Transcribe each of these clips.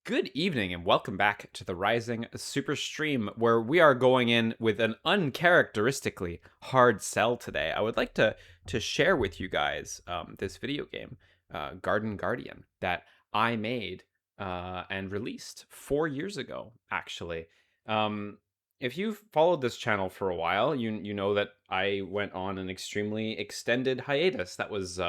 Good evening and welcome back to the Rising Super Stream, where we are going in with an uncharacteristically hard sell today. I would like to share with you guys this video game, Garden Guardian, that I made and released 4 years ago, actually. If you've followed this channel for a while, you know that I went on an extremely extended hiatus. That was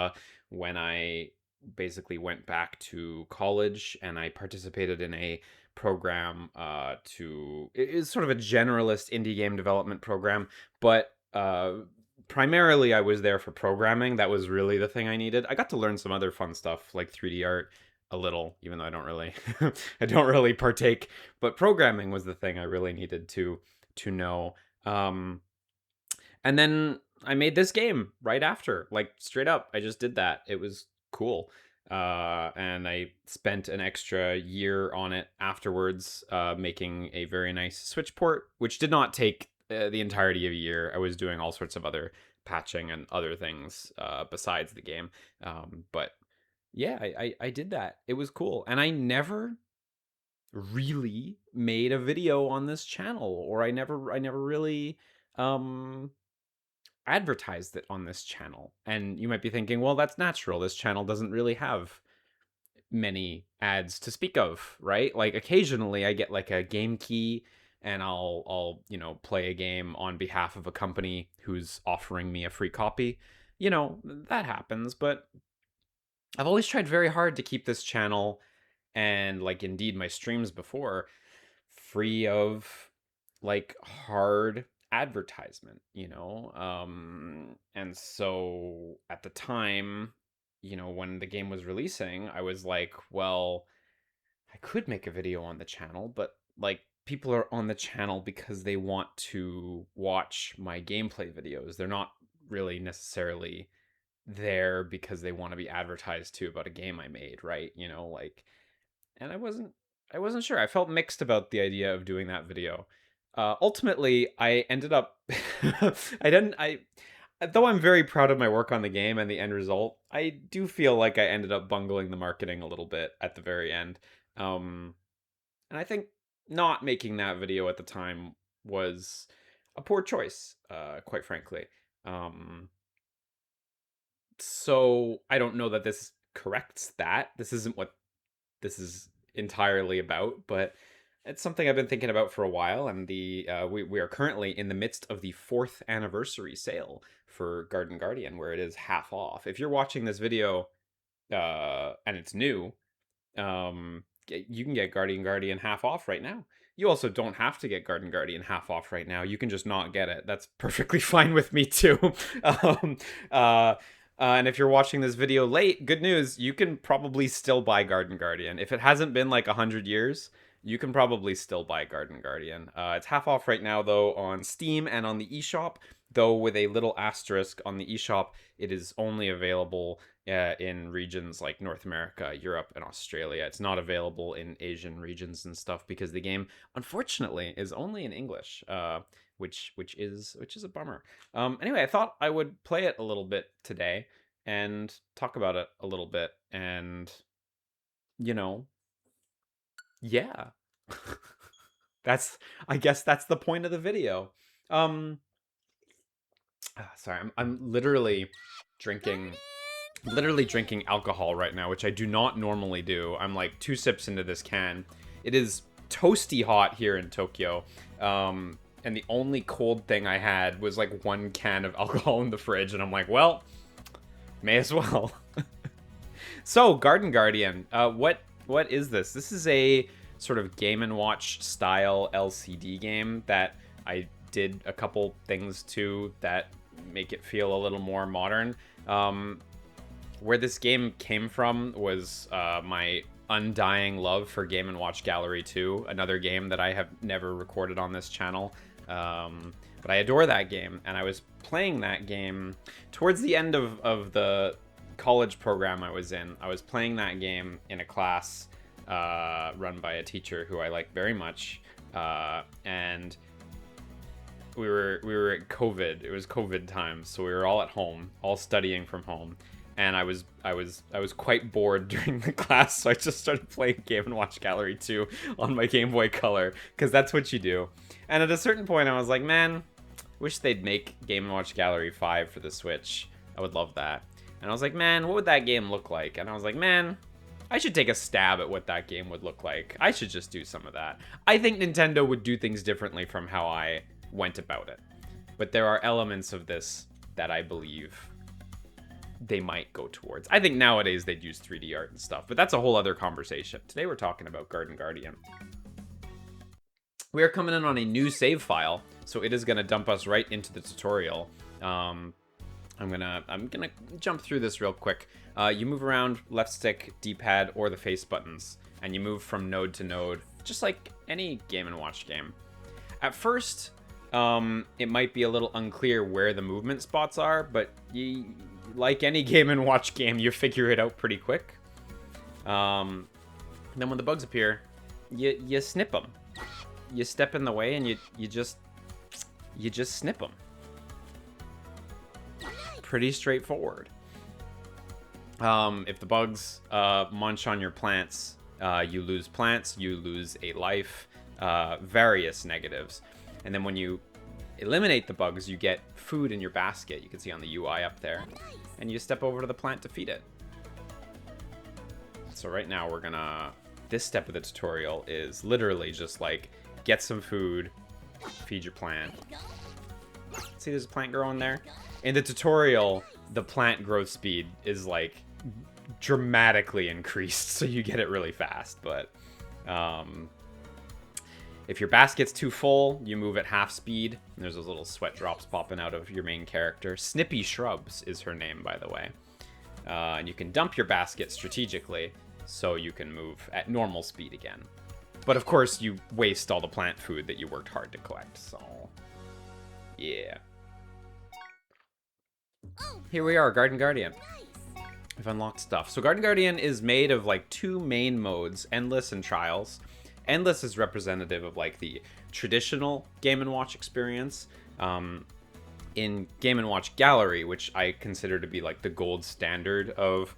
when I basically went back to college and I participated in a program it is sort of a generalist indie game development program, but primarily I was there for programming. That was really the thing I needed. I got to learn some other fun stuff like 3D art a little, even though I don't really I don't really partake, but programming was the thing I really needed to know. And then I made this game right after, like straight up. I just did that. It was cool. And I spent an extra year on it afterwards, making a very nice Switch port, which did not take the entirety of a year. I was doing all sorts of other patching and other things besides the game. But yeah, I did that. It was cool. And I never really made a video on this channel, or I never really advertised it on this channel. And you might be thinking, well, that's natural. This channel doesn't really have many ads to speak of, right? Like occasionally I get like a game key and I'll play a game on behalf of a company who's offering me a free copy. That happens, but I've always tried very hard to keep this channel, and like indeed my streams before, free of like hard advertisement, and so at the time, when the game was releasing, I was like, well, I could make a video on the channel, but like people are on the channel because they want to watch my gameplay videos. They're not really necessarily there because they want to be advertised to about a game I made, right? And I wasn't sure. I felt mixed about the idea of doing that video. Ultimately, I ended up I didn't I though I'm very proud of my work on the game and the end result, I do feel like I ended up bungling the marketing a little bit at the very end. Um and I think not making that video at the time was a poor choice, quite frankly. Um so I don't know that this corrects that. This isn't what this is entirely about, but it's something I've been thinking about for a while. And we are currently in the midst of the 4th anniversary sale for Garden Guardian, where it is half off. If you're watching this video and it's new, you can get Guardian Guardian half off right now. You also don't have to get Garden Guardian half off right now. You can just not get it. That's perfectly fine with me too. um, and if you're watching this video late, good news, you can probably still buy Garden Guardian. If it hasn't been like 100 years, you can probably still buy Garden Guardian. It's half off right now, though, on Steam and on the eShop, though with a little asterisk on the eShop, it is only available in regions like North America, Europe, and Australia. It's not available in Asian regions and stuff because the game, unfortunately, is only in English, which is a bummer. Anyway, I thought I would play it a little bit today and talk about it a little bit, and you know, yeah, that's I guess that's the point of the video. Um, sorry, I'm drinking literally drinking alcohol right now, which I do not normally do. I'm like 2 sips into this can. It is toasty hot here in Tokyo. And the only cold thing I had was like 1 can of alcohol in the fridge, and I'm like, well, may as well. So, Garden Guardian, what is this? This is a sort of Game and Watch style LCD game that I did a couple things to that make it feel a little more modern. Where this game came from was my undying love for Game & Watch Gallery 2, another game that I have never recorded on this channel. But I adore that game, and I was playing that game towards the end of the college program I was in. I was playing that game in a class run by a teacher who I like very much, and we were at COVID. It was COVID time, so we were all at home, all studying from home. and I was quite bored during the class, so I just started playing Game & Watch Gallery 2 on my Game Boy Color, because that's what you do. And at a certain point, I was like, man, wish they'd make Game & Watch Gallery 5 for the Switch. I would love that. And I was like, man, what would that game look like? And I was like, man, I should take a stab at what that game would look like. I should just do some of that. I think Nintendo would do things differently from how I went about it. But there are elements of this that I believe they might go towards. I think nowadays they'd use 3D art and stuff, but that's a whole other conversation. Today we're talking about Garden Guardian. We are coming in on a new save file, so it is going to dump us right into the tutorial. I'm gonna jump through this real quick. You move around left stick, D-pad, or the face buttons, and you move from node to node, just like any Game & Watch game. At first, it might be a little unclear where the movement spots are, but like any Game & Watch game, you figure it out pretty quick. Then when the bugs appear, you snip them. You step in the way and you just snip them. Pretty straightforward. If the bugs munch on your plants, you lose plants, you lose a life, various negatives. And then when you eliminate the bugs, you get food in your basket. You can see on the UI up there. And you step over to the plant to feed it. So right now we're gonna... This step of the tutorial is literally just like, get some food, feed your plant. See there's a plant growing there? In the tutorial, the plant growth speed is like dramatically increased, so you get it really fast. But if your basket's too full, you move at half speed. And there's those little sweat drops popping out of your main character. Snippy Shrubs is her name, by the way. And you can dump your basket strategically, so you can move at normal speed again. But of course, you waste all the plant food that you worked hard to collect, so... Yeah. Here we are, Garden Guardian. We've unlocked stuff. So Garden Guardian is made of like two main modes, Endless and Trials. Endless is representative of like the traditional Game & Watch experience. In Game & Watch Gallery, which I consider to be like the gold standard of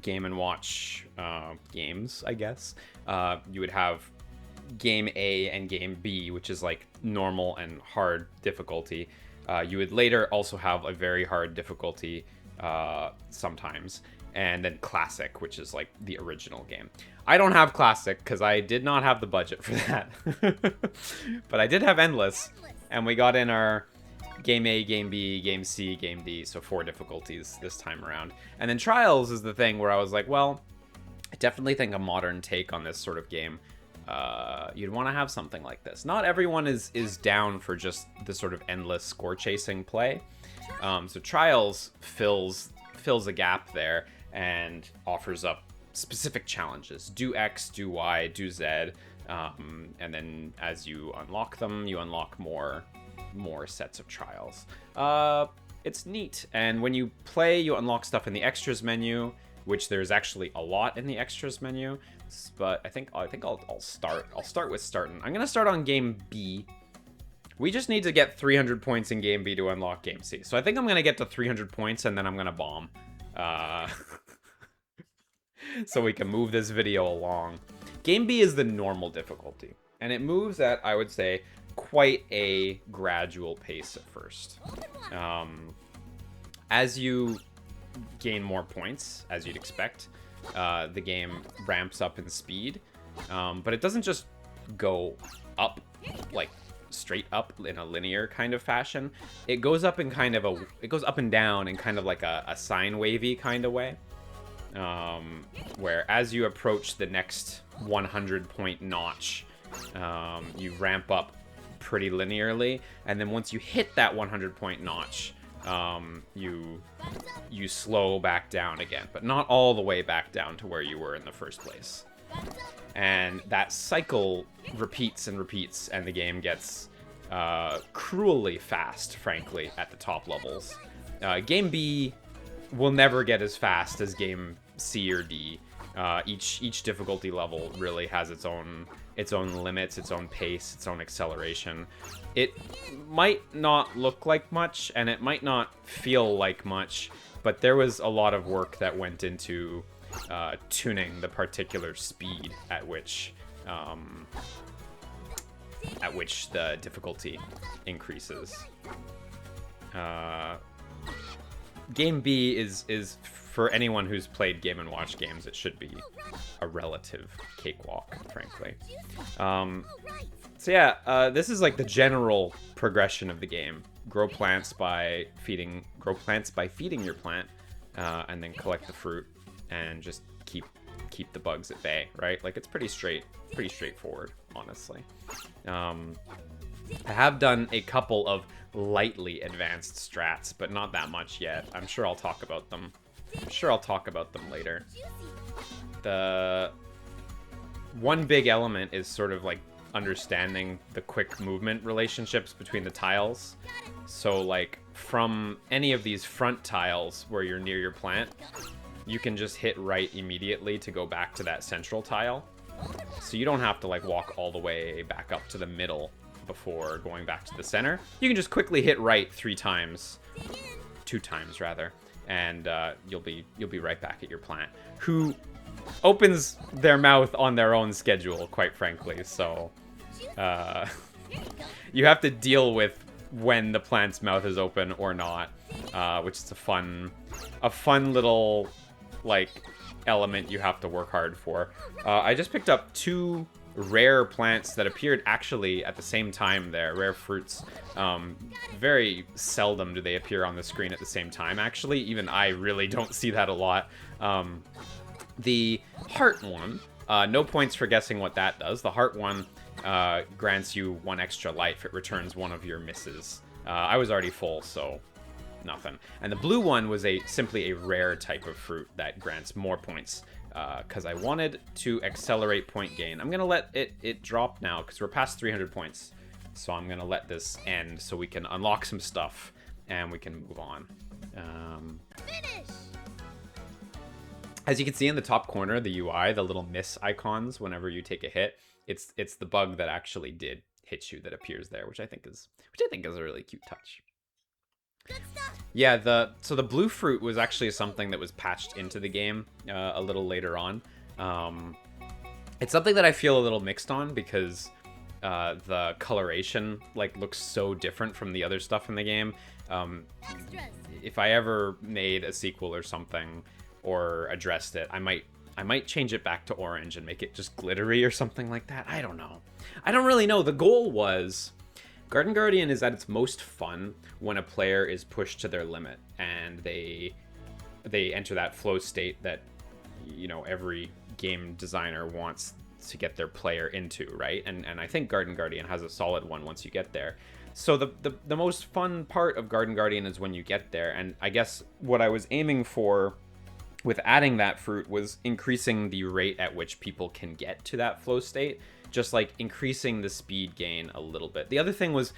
Game & Watch games, I guess. You would have Game A and Game B, which is like normal and hard difficulty. You would later also have a very hard difficulty sometimes, and then Classic, which is like the original game. I don't have Classic because I did not have the budget for that. But I did have Endless, and we got in our Game A, Game B, Game C, Game D, so 4 difficulties this time around. And then Trials is the thing where I was like, well, I definitely think a modern take on this sort of game, you'd want to have something like this. Not everyone is down for just the sort of endless score chasing play. So Trials fills a gap there and offers up specific challenges. Do X, do Y, do Z, and then as you unlock them, you unlock more sets of trials. It's neat, and when you play, you unlock stuff in the extras menu, which there's actually a lot in the extras menu. But I think I'll start. I'll start with starting. I'm gonna start on Game B. We just need to get 300 points in Game B to unlock Game C. So I think I'm gonna get to 300 points and then I'm gonna bomb. So we can move this video along. Game B is the normal difficulty, and it moves at, I would say, quite a gradual pace at first. As you gain more points, as you'd expect, the game ramps up in speed, but it doesn't just go up, like straight up in a linear kind of fashion. It goes up in kind of it goes up and down in kind of like a sine wavy kind of way, where as you approach the next 100 point notch, you ramp up pretty linearly, and then once you hit that 100 point notch, you slow back down again, but not all the way back down to where you were in the first place. And that cycle repeats and repeats, and the game gets cruelly fast, frankly, at the top levels. Game B will never get as fast as Game C or D. Each difficulty level really has its own limits, its own pace, its own acceleration. It might not look like much, and it might not feel like much, but there was a lot of work that went into tuning the particular speed at which the difficulty increases. Game B is for anyone who's played Game & Watch games, it should be a relative cakewalk, frankly. So yeah, this is like the general progression of the game. Grow plants by feeding your plant, and then collect the fruit and just keep the bugs at bay, right? Like, it's pretty straightforward, honestly. I have done a couple of lightly advanced strats, but not that much yet. I'm sure I'll talk about them. Later. The one big element is sort of like understanding the quick movement relationships between the tiles. So like from any of these front tiles where you're near your plant, you can just hit right immediately to go back to that central tile. So you don't have to like walk all the way back up to the middle before going back to the center. You can just quickly hit right 2 times rather, and you'll be right back at your plant, who opens their mouth on their own schedule, quite frankly. So you have to deal with when the plant's mouth is open or not, which is a fun little like element you have to work hard for. I just picked up 2 rare plants that appeared actually at the same time there, rare fruits. Very seldom do they appear on the screen at the same time, actually. Even I really don't see that a lot. The heart one, no points for guessing what that does. The heart one grants you 1 extra life. It returns 1 of your misses. I was already full, so nothing. And the blue one was simply a rare type of fruit that grants more points, because I wanted to accelerate point gain. I'm gonna let it drop now because we're past 300 points, so I'm gonna let this end so we can unlock some stuff and we can move on. As you can see in the top corner, the UI, the little miss icons whenever you take a hit, it's the bug that actually did hit you that appears there, which I think is a really cute touch. Yeah, so the blue fruit was actually something that was patched into the game a little later on. It's something that I feel a little mixed on because the coloration like looks so different from the other stuff in the game. If I ever made a sequel or something or addressed it, I might change it back to orange and make it just glittery or something like that. I don't know. I don't really know. The goal was Garden Guardian is at its most fun when a player is pushed to their limit and they enter that flow state that, you know, every game designer wants to get their player into, right? And I think Garden Guardian has a solid one once you get there. So the most fun part of Garden Guardian is when you get there, and I guess what I was aiming for with adding that fruit was increasing the rate at which people can get to that flow state. Just like increasing the speed gain a little bit. The other thing was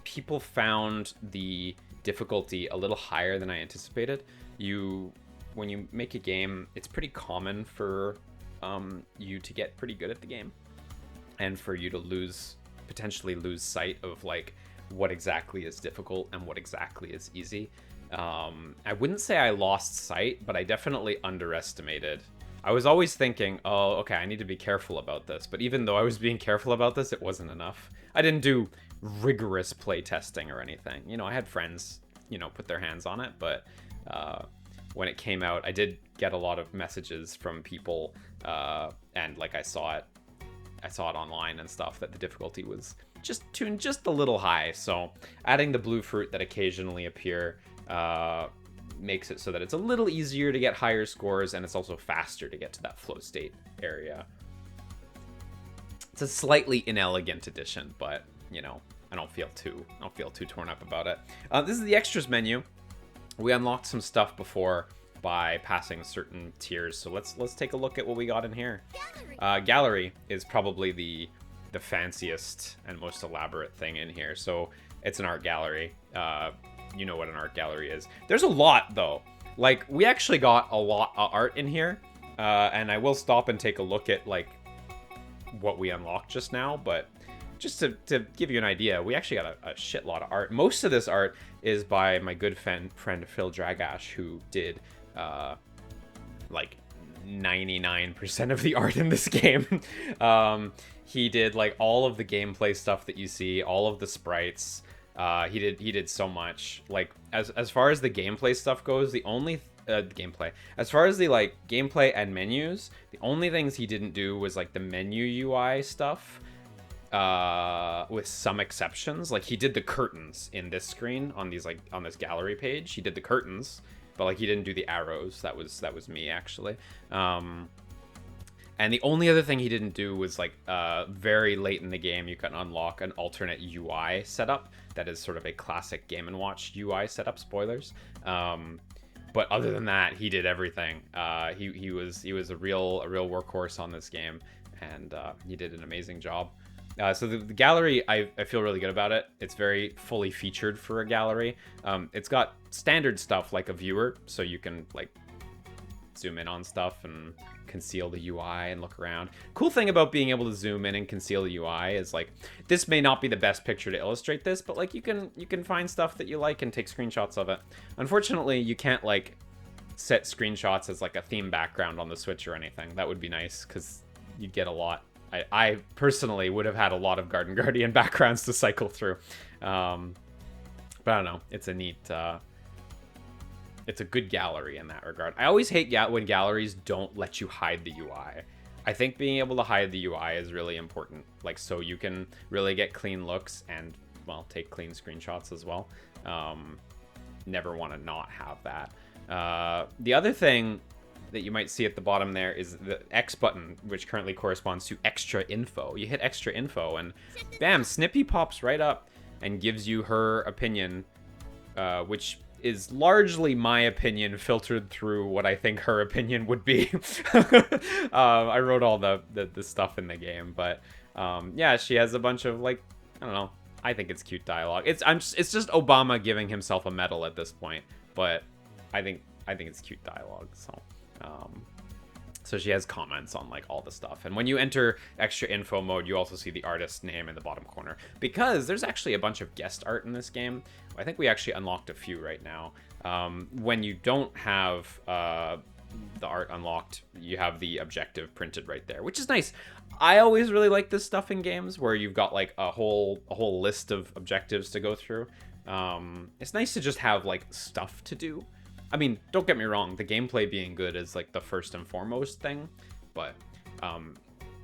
people found the difficulty a little higher than I anticipated. When you make a game, it's pretty common for you to get pretty good at the game and for you to potentially lose sight of like what exactly is difficult and what exactly is easy. I wouldn't say I lost sight, but I definitely underestimated. I was always thinking, oh, okay, I need to be careful about this. But even though I was being careful about this, it wasn't enough. I didn't do rigorous play testing or anything. You know, I had friends, you know, put their hands on it. But when it came out, I did get a lot of messages from people. And like I saw it online and stuff, that the difficulty was just tuned just a little high. So adding the blue fruit that occasionally appear makes it so that it's a little easier to get higher scores, and it's also faster to get to that flow state area. It's a slightly inelegant addition, but you know, I don't feel too torn up about it. This is the extras menu. We unlocked some stuff before by passing certain tiers, so let's take a look at what we got in here. Gallery is probably the fanciest and most elaborate thing in here. So it's an art gallery. You know what an art gallery is. There's a lot, though. Like, we actually got a lot of art in here, and I will stop and take a look at, like, what we unlocked just now, but just to give you an idea, we actually got a shitload of art. Most of this art is by my good friend Phil Dragash, who did like 99% of the art in this game. He did like all of the gameplay stuff that you see, all of the sprites. He did so much. Like as far as the gameplay stuff goes, the only gameplay, as far as the like gameplay and menus, the only things he didn't do was like the menu UI stuff. With some exceptions. Like he did the curtains in this screen on these like on this gallery page. He did the curtains, but like he didn't do the arrows. That was me actually. And the only other thing he didn't do was like very late in the game you can unlock an alternate UI setup that is sort of a classic Game & Watch UI setup. Spoilers. But other than that, he did everything. He was a real workhorse on this game, and he did an amazing job. So the gallery, I feel really good about it. It's very fully featured for a gallery. It's got standard stuff like a viewer, so you can like zoom in on stuff and conceal the UI and look around. Cool thing about being able to zoom in and conceal the UI is like, this may not be the best picture to illustrate this, but like you can find stuff that you like and take screenshots of it. Unfortunately, you can't like set screenshots as like a theme background on the Switch or anything. That would be nice because you'd get a lot. I personally would have had a lot of Garden Guardian backgrounds to cycle through. But I don't know. It's a neat... it's a good gallery in that regard. I always hate when galleries don't let you hide the UI. I think being able to hide the UI is really important. Like, so you can really get clean looks and, well, take clean screenshots as well. Never want to not have that. The other thing that you might see at the bottom there is the X button, which currently corresponds to extra info. You hit extra info and bam, Snippy pops right up and gives you her opinion, which is largely my opinion filtered through what I think her opinion would be. I wrote all the stuff in the game, but yeah, she has a bunch of like, I don't know, I think it's cute dialogue. It's just Obama giving himself a medal at this point, but I think it's cute dialogue. So she has comments on like all the stuff, and when you enter extra info mode, you also see the artist's name in the bottom corner, because there's actually a bunch of guest art in this game. I think we actually unlocked a few right now. When you don't have the art unlocked, you have the objective printed right there, which is nice. I always really like this stuff in games where you've got like a whole list of objectives to go through. It's nice to just have like stuff to do. I mean, don't get me wrong, the gameplay being good is like the first and foremost thing, but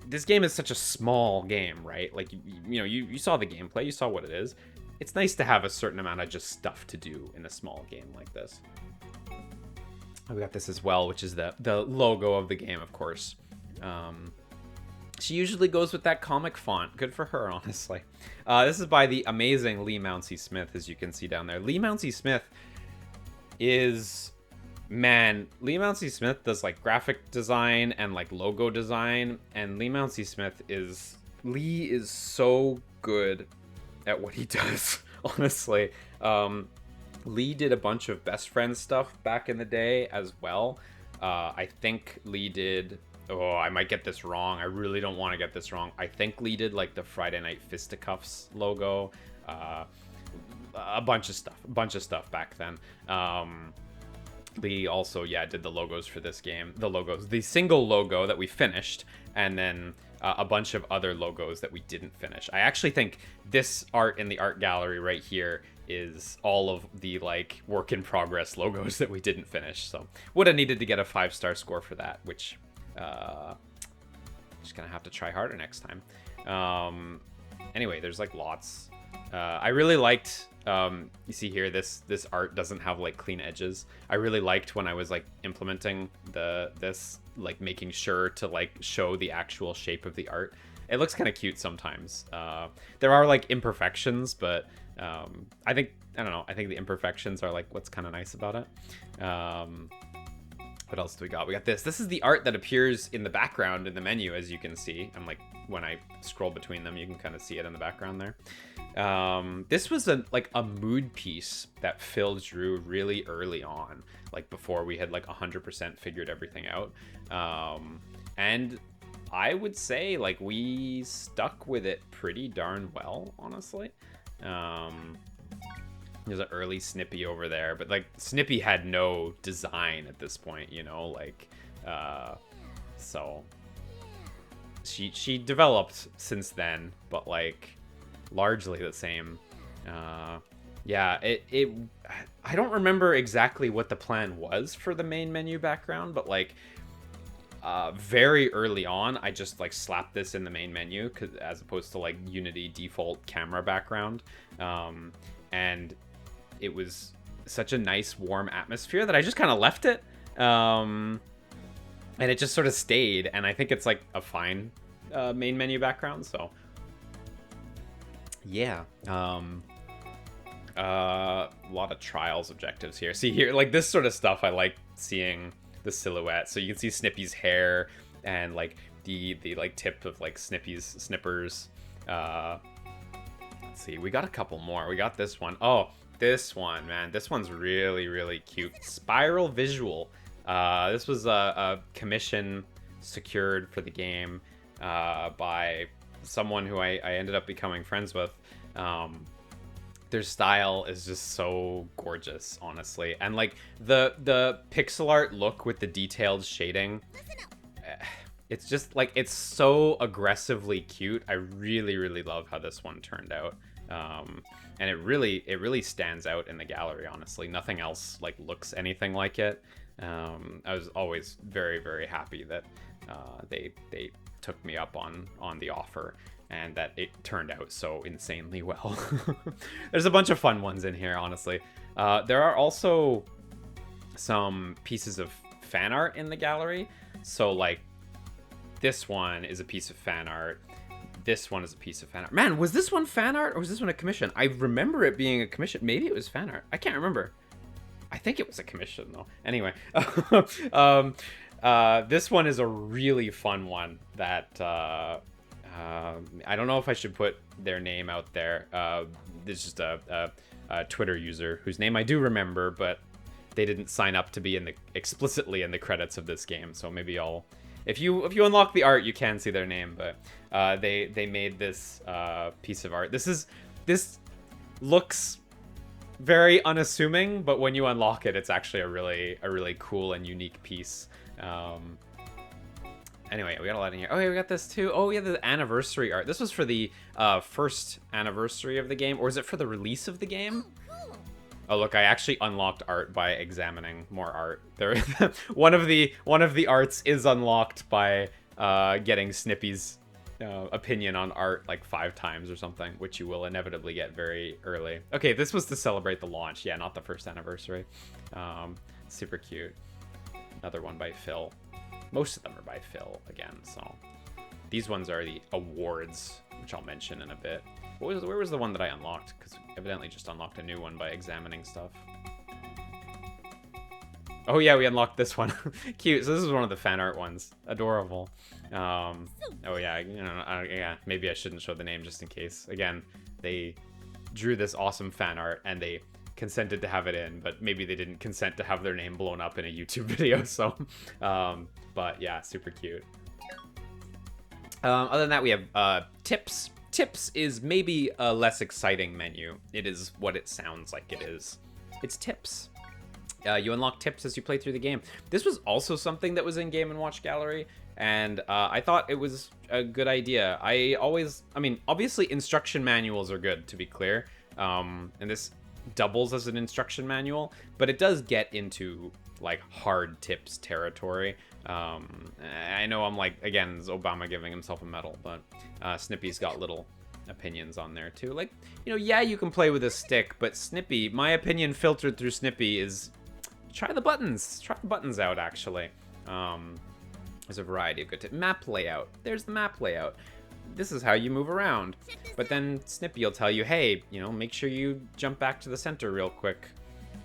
this game is such a small game, right? Like, you saw the gameplay, you saw what it is. It's nice to have a certain amount of just stuff to do in a small game like this. We got this as well, which is the logo of the game, of course. She usually goes with that comic font. Good for her, honestly. This is by the amazing Lee Mounsey Smith, as you can see down there. Lee Mounsey Smith is... Man, Lee Mounsey Smith does like graphic design and like logo design, and Lee Mounsey Smith is so good at what he does, honestly. Lee did a bunch of Best Friends stuff back in the day as well. I think Lee did... Oh, I might get this wrong. I really don't want to get this wrong. I think Lee did like the Friday Night Fisticuffs logo. A bunch of stuff back then. Lee also, did the logos for this game. The single logo that we finished, and then a bunch of other logos that we didn't finish. I actually think this art in the art gallery right here is all of the like work in progress logos that we didn't finish. So would have needed to get a 5-star score for that, which just gonna have to try harder next time. Anyway, there's like lots. I really liked, you see here, this art doesn't have like clean edges. I really liked when I was like implementing this, like making sure to like show the actual shape of the art. It looks kind of cute sometimes. There are like imperfections, but I don't know, I think the imperfections are like what's kind of nice about it. What else do we got? We got this. This is the art that appears in the background in the menu, as you can see. And like when I scroll between them, you can kind of see it in the background there. This was a mood piece that Phil drew really early on, like before we had like 100% figured everything out. And I would say like we stuck with it pretty darn well, honestly. There's an early Snippy over there, but like Snippy had no design at this point, you know, like so she developed since then, but like largely the same. Yeah, I don't remember exactly what the plan was for the main menu background, but like very early on, I just like slapped this in the main menu as opposed to like Unity default camera background. And it was such a nice warm atmosphere that I just kind of left it. And it just sort of stayed. And I think it's like a fine main menu background. So yeah. A lot of trials objectives here. See here, like this sort of stuff I like seeing the silhouette. So you can see Snippy's hair and like the like tip of like snippers. Let's see, we got a couple more. We got this one. Oh, this one, man. This one's really, really cute. Spiral Visual. This was a commission secured for the game by someone who I ended up becoming friends with. Their style is just so gorgeous, honestly. And like the pixel art look with the detailed shading, it's just like, it's so aggressively cute. I really, really love how this one turned out. And it really stands out in the gallery, honestly. Nothing else like looks anything like it. I was always very, very happy that they took me up on the offer, and that it turned out so insanely well. There's a bunch of fun ones in here, honestly. There are also some pieces of fan art in the gallery. So like this one is a piece of fan art. This one is a piece of fan art. Man, was this one fan art or was this one a commission? I remember it being a commission. Maybe it was fan art. I can't remember. I think it was a commission though. Anyway, this one is a really fun one that I don't know if I should put their name out there. This is just a Twitter user whose name I do remember, but they didn't sign up to be explicitly in the credits of this game. So maybe if you unlock the art, you can see their name. But they made this piece of art. This looks very unassuming, but when you unlock it, it's actually a really cool and unique piece. Anyway, we got a lot in here. Oh, yeah, we got this too. Oh, yeah, the anniversary art. This was for the first anniversary of the game, or is it for the release of the game? Oh, look, I actually unlocked art by examining more art. There, one of the arts is unlocked by getting Snippy's opinion on art like 5 times or something, which you will inevitably get very early. Okay, this was to celebrate the launch. Yeah, not the first anniversary. Super cute. Another one by Phil. Most of them are by Phil again, so these ones are the awards, which I'll mention in a bit. Where was the one that I unlocked? Because evidently just unlocked a new one by examining stuff. Oh yeah, we unlocked this one. Cute. So this is one of the fan art ones. Adorable. Oh yeah, yeah. Maybe I shouldn't show the name just in case. Again, they drew this awesome fan art and they consented to have it in, but maybe they didn't consent to have their name blown up in a YouTube video. So, but yeah, super cute. Other than that, we have tips. Tips is maybe a less exciting menu. It is what it sounds like it is. It's tips. You unlock tips as you play through the game. This was also something that was in Game & Watch Gallery, and I thought it was a good idea. I mean, obviously instruction manuals are good, to be clear, and this doubles as an instruction manual, but it does get into like hard tips territory. I know I'm like, again, it's Obama giving himself a medal, but Snippy's got little opinions on there too. Like, you know, yeah, you can play with a stick, but Snippy, my opinion filtered through Snippy is try the buttons out, actually. There's a variety of good tips. Map layout. There's the map layout. This is how you move around. But then Snippy will tell you, hey, you know, make sure you jump back to the center real quick.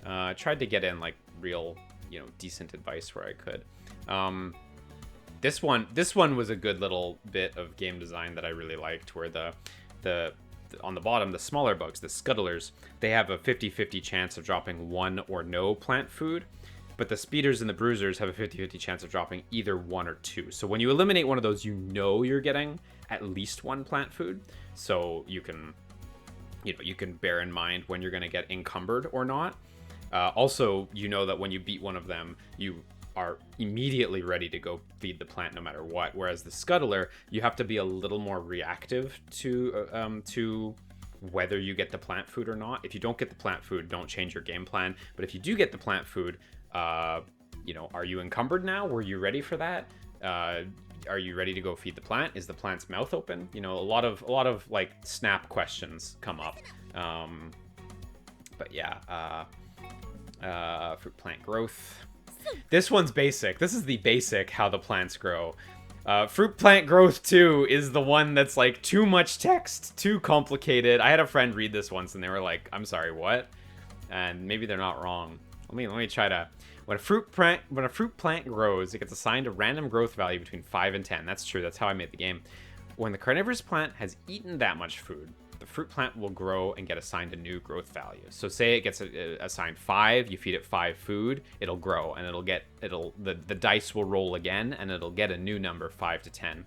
I tried to get in like real, you know, decent advice where I could. This one was a good little bit of game design that I really liked, where the on the bottom, the smaller bugs, the scuttlers, they have a 50-50 chance of dropping one or no plant food. but the speeders and the bruisers have a 50-50 chance of dropping either 1 or 2. So when you eliminate one of those, you know you're getting at least 1 plant food. So you can, you can bear in mind when you're going to get encumbered or not. Also, you know that when you beat one of them, you are immediately ready to go feed the plant no matter what. Whereas the scuttler, you have to be a little more reactive to whether you get the plant food or not. If you don't get the plant food, don't change your game plan. But if you do get the plant food, are you encumbered now? Were you ready for that? Are you ready to go feed the plant? Is the plant's mouth open? A lot of like snap questions come up. But yeah, fruit plant growth. This one's basic. This is the basic how the plants grow. Fruit plant growth 2 is the one that's like too much text, too complicated. I had a friend read this once and they were like, I'm sorry, what? And maybe they're not wrong. Let me try to. When a fruit plant grows, it gets assigned a random growth value between 5 and 10. That's true. That's how I made the game. When the carnivorous plant has eaten that much food, the fruit plant will grow and get assigned a new growth value. So say it gets assigned 5, you feed it 5 food, it'll grow and the dice will roll again and it'll get a new number, 5 to 10.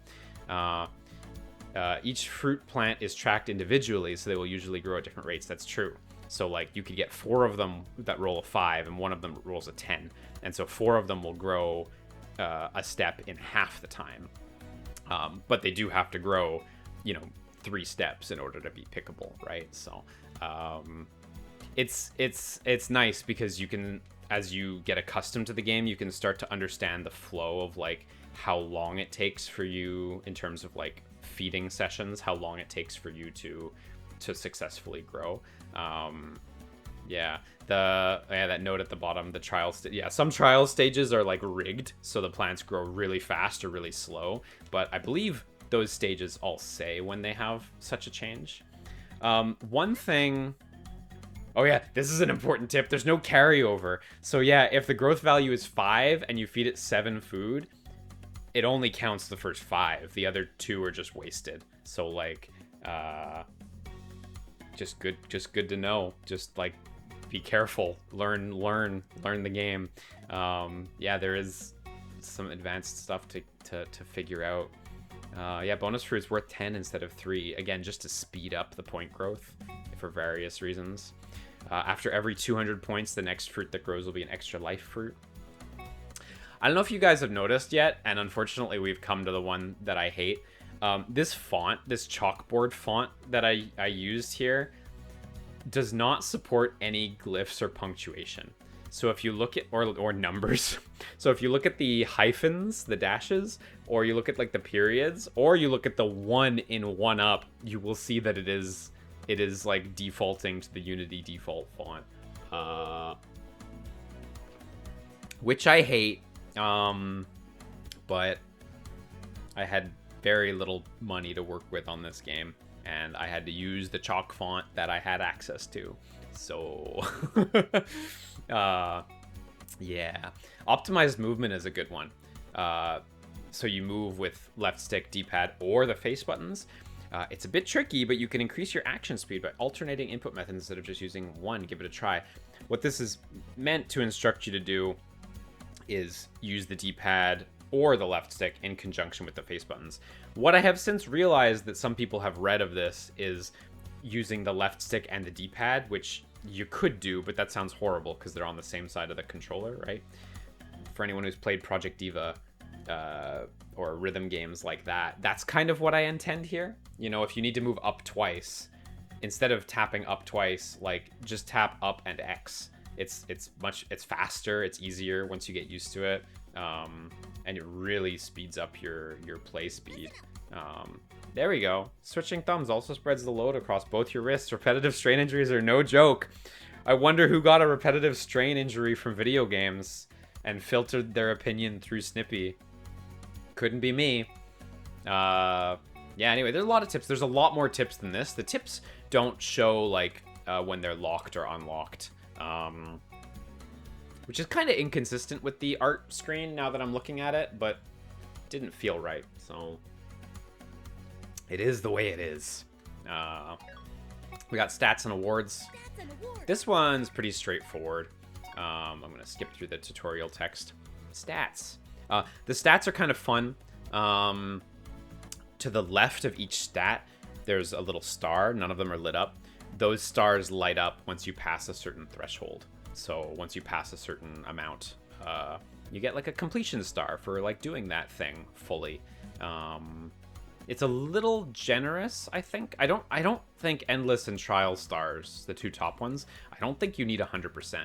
Each fruit plant is tracked individually, so they will usually grow at different rates. That's true. So like you could get 4 of them that roll a 5 and one of them rolls a 10. And so 4 of them will grow a step in half the time. But they do have to grow, 3 steps in order to be pickable, right? So it's nice because you can, as you get accustomed to the game, you can start to understand the flow of like how long it takes for you in terms of like feeding sessions, how long it takes for you to successfully grow. That note at the bottom, the trial some trial stages are like rigged so the plants grow really fast or really slow, but I believe those stages all say when they have such a change. One thing, this is an important tip. There's no carryover. So yeah, if the growth value is 5 and you feed it 7 food, it only counts the first 5. The other 2 are just wasted. So like, just good to know. Just like, be careful. Learn the game. There is some advanced stuff to figure out. Bonus fruit's worth 10 instead of 3. Again, just to speed up the point growth for various reasons. After every 200 points, the next fruit that grows will be an extra life fruit. I don't know if you guys have noticed yet, and unfortunately we've come to the one that I hate. This font, this chalkboard font that I used here, does not support any glyphs or punctuation. So if you look at, or numbers. So if you look at the hyphens, the dashes, or you look at like the periods, or you look at the 1 in 1 up, you will see that it is like defaulting to the Unity default font. Which I hate, but I had very little money to work with on this game, and I had to use the chalk font that I had access to. So, optimized movement is a good one. So you move with left stick, D-pad, or the face buttons. It's a bit tricky, but you can increase your action speed by alternating input methods instead of just using one. Give it a try. What this is meant to instruct you to do is use the D-pad or the left stick in conjunction with the face buttons. What I have since realized that some people have read of this is using the left stick and the D-pad, which you could do, but that sounds horrible because they're on the same side of the controller, right? For anyone who's played Project Diva or rhythm games like that, that's kind of what I intend here. If you need to move up twice, instead of tapping up twice, like just tap up and X. It's faster, it's easier once you get used to it, and it really speeds up your play speed. There we go. Switching thumbs also spreads the load across both your wrists. Repetitive strain injuries are no joke. I wonder who got a repetitive strain injury from video games and filtered their opinion through Snippy. Couldn't be me. Anyway, there's a lot of tips. There's a lot more tips than this. The tips don't show like when they're locked or unlocked. Which is kind of inconsistent with the art screen now that I'm looking at it, but didn't feel right, so it is the way it is. We got stats and awards. This one's pretty straightforward. I'm going to skip through the tutorial text. Stats. The stats are kind of fun. To the left of each stat, there's a little star. None of them are lit up. Those stars light up once you pass a certain threshold. So once you pass a certain amount, you get like a completion star for like doing that thing fully. It's a little generous, I think. I don't think Endless and Trial stars, the two top ones, I don't think you need 100%,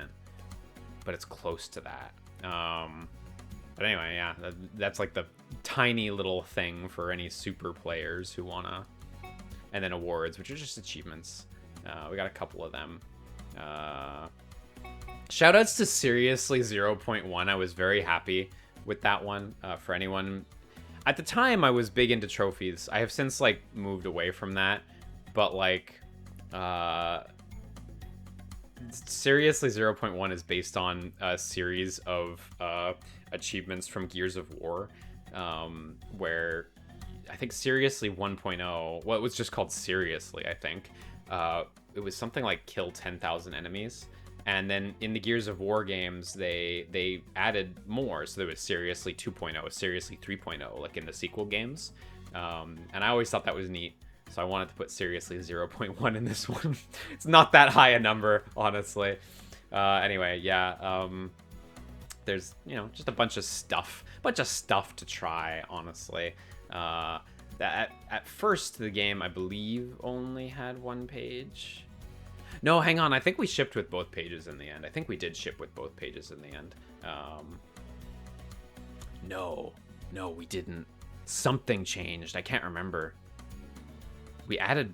but it's close to that. But anyway, yeah, that's like the tiny little thing for any super players who wanna. And then awards, which are just achievements. We got a couple of them. Shoutouts to Seriously 0.1. I was very happy with that one. For anyone, at the time I was big into trophies. I have since like moved away from that, but like Seriously 0.1 is based on a series of achievements from Gears of War, where I think Seriously 1.0, well, it was just called Seriously, I think. It was something like kill 10,000 enemies. And then in the Gears of War games, they added more. So there was Seriously 2.0, Seriously 3.0, like in the sequel games. And I always thought that was neat. So I wanted to put Seriously 0.1 in this one. It's not that high a number, honestly. Anyway, yeah. There's, you know, just a bunch of stuff to try, honestly. At first, the game, I believe, only had one page. No, hang on. I think we shipped with both pages in the end. I think we did ship with both pages in the end. No, we didn't. Something changed. I can't remember. I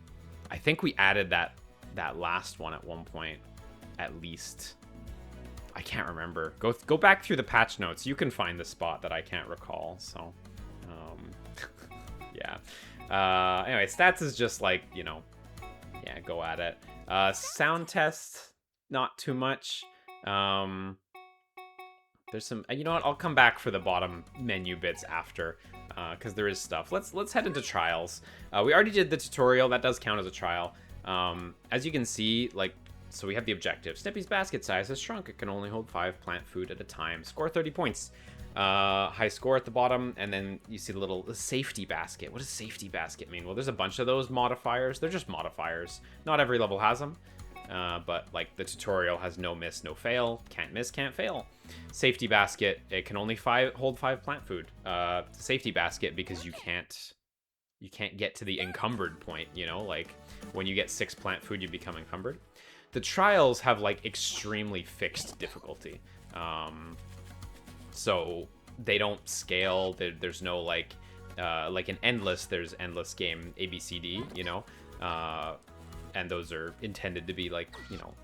think we added that last one at one point, at least. I can't remember. Go back through the patch notes. You can find the spot that I can't recall. So, yeah. Anyway, stats is just like, you know, yeah, go at it. Sound test, not too much. There's some, you know what? I'll come back for the bottom menu bits after, because there is stuff. Let's head into trials. We already did the tutorial. That does count as a trial. As you can see, like, so we have the objective. Snippy's basket size has shrunk. It can only hold 5 plant food at a time. Score 30 points. High score at the bottom, and then you see the little safety basket. What does safety basket mean? Well, there's a bunch of those modifiers. They're just modifiers. Not every level has them, but like the tutorial has no miss, no fail. Can't miss, can't fail. Safety basket, it can only hold 5 plant food. Safety basket because you can't get to the encumbered point, you know, like when you get 6 plant food, you become encumbered. The trials have like extremely fixed difficulty. So they don't scale. There's no like in Endless, there's Endless game ABCD, you know, and those are intended to be like, you know,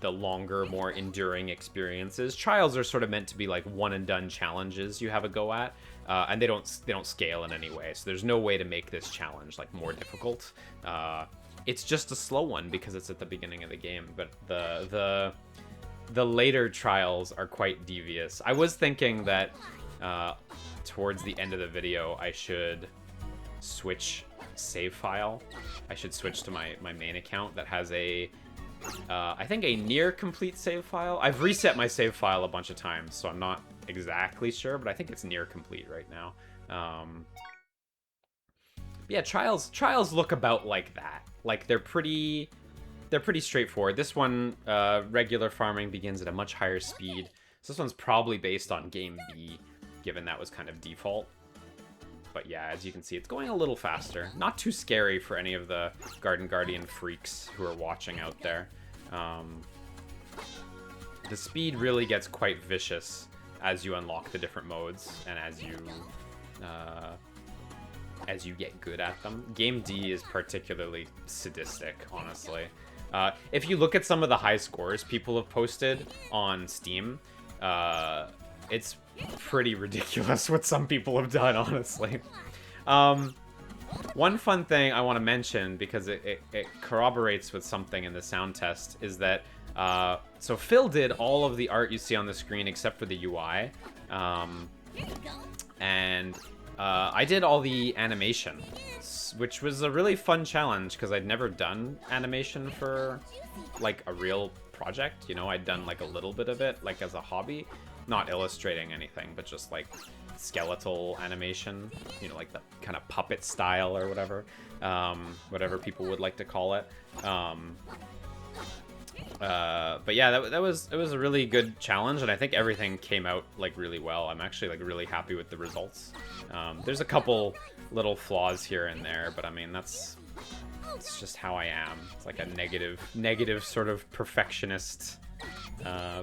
the longer, more enduring experiences. Trials are sort of meant to be like one and done challenges you have a go at, and they don't scale in any way. So there's no way to make this challenge like more difficult. It's just a slow one because it's at the beginning of the game, but the later trials are quite devious. I was thinking that towards the end of the video, I should switch save file. I should switch to my main account that has I think a near complete save file. I've reset my save file a bunch of times, so I'm not exactly sure, but I think it's near complete right now. Yeah, trials look about like that. Like they're pretty straightforward. This one, regular farming begins at a much higher speed. So this one's probably based on Game B, given that was kind of default. But yeah, as you can see, it's going a little faster. Not too scary for any of the Garden Guardian freaks who are watching out there. The speed really gets quite vicious as you unlock the different modes and as you get good at them. Game D is particularly sadistic, honestly. If you look at some of the high scores people have posted on Steam, it's pretty ridiculous what some people have done, honestly. One fun thing I want to mention, because it corroborates with something in the sound test, is that so Phil did all of the art you see on the screen except for the UI, and I did all the animation, which was a really fun challenge because I'd never done animation for like a real project. You know, I'd done like a little bit of it, like as a hobby, not illustrating anything, but just like skeletal animation, you know, like the kind of puppet style or whatever people would like to call it. But yeah, it was a really good challenge, and I think everything came out like really well. I'm actually like really happy with the results. There's a couple little flaws here and there, but I mean it's just how I am. It's like a negative sort of perfectionist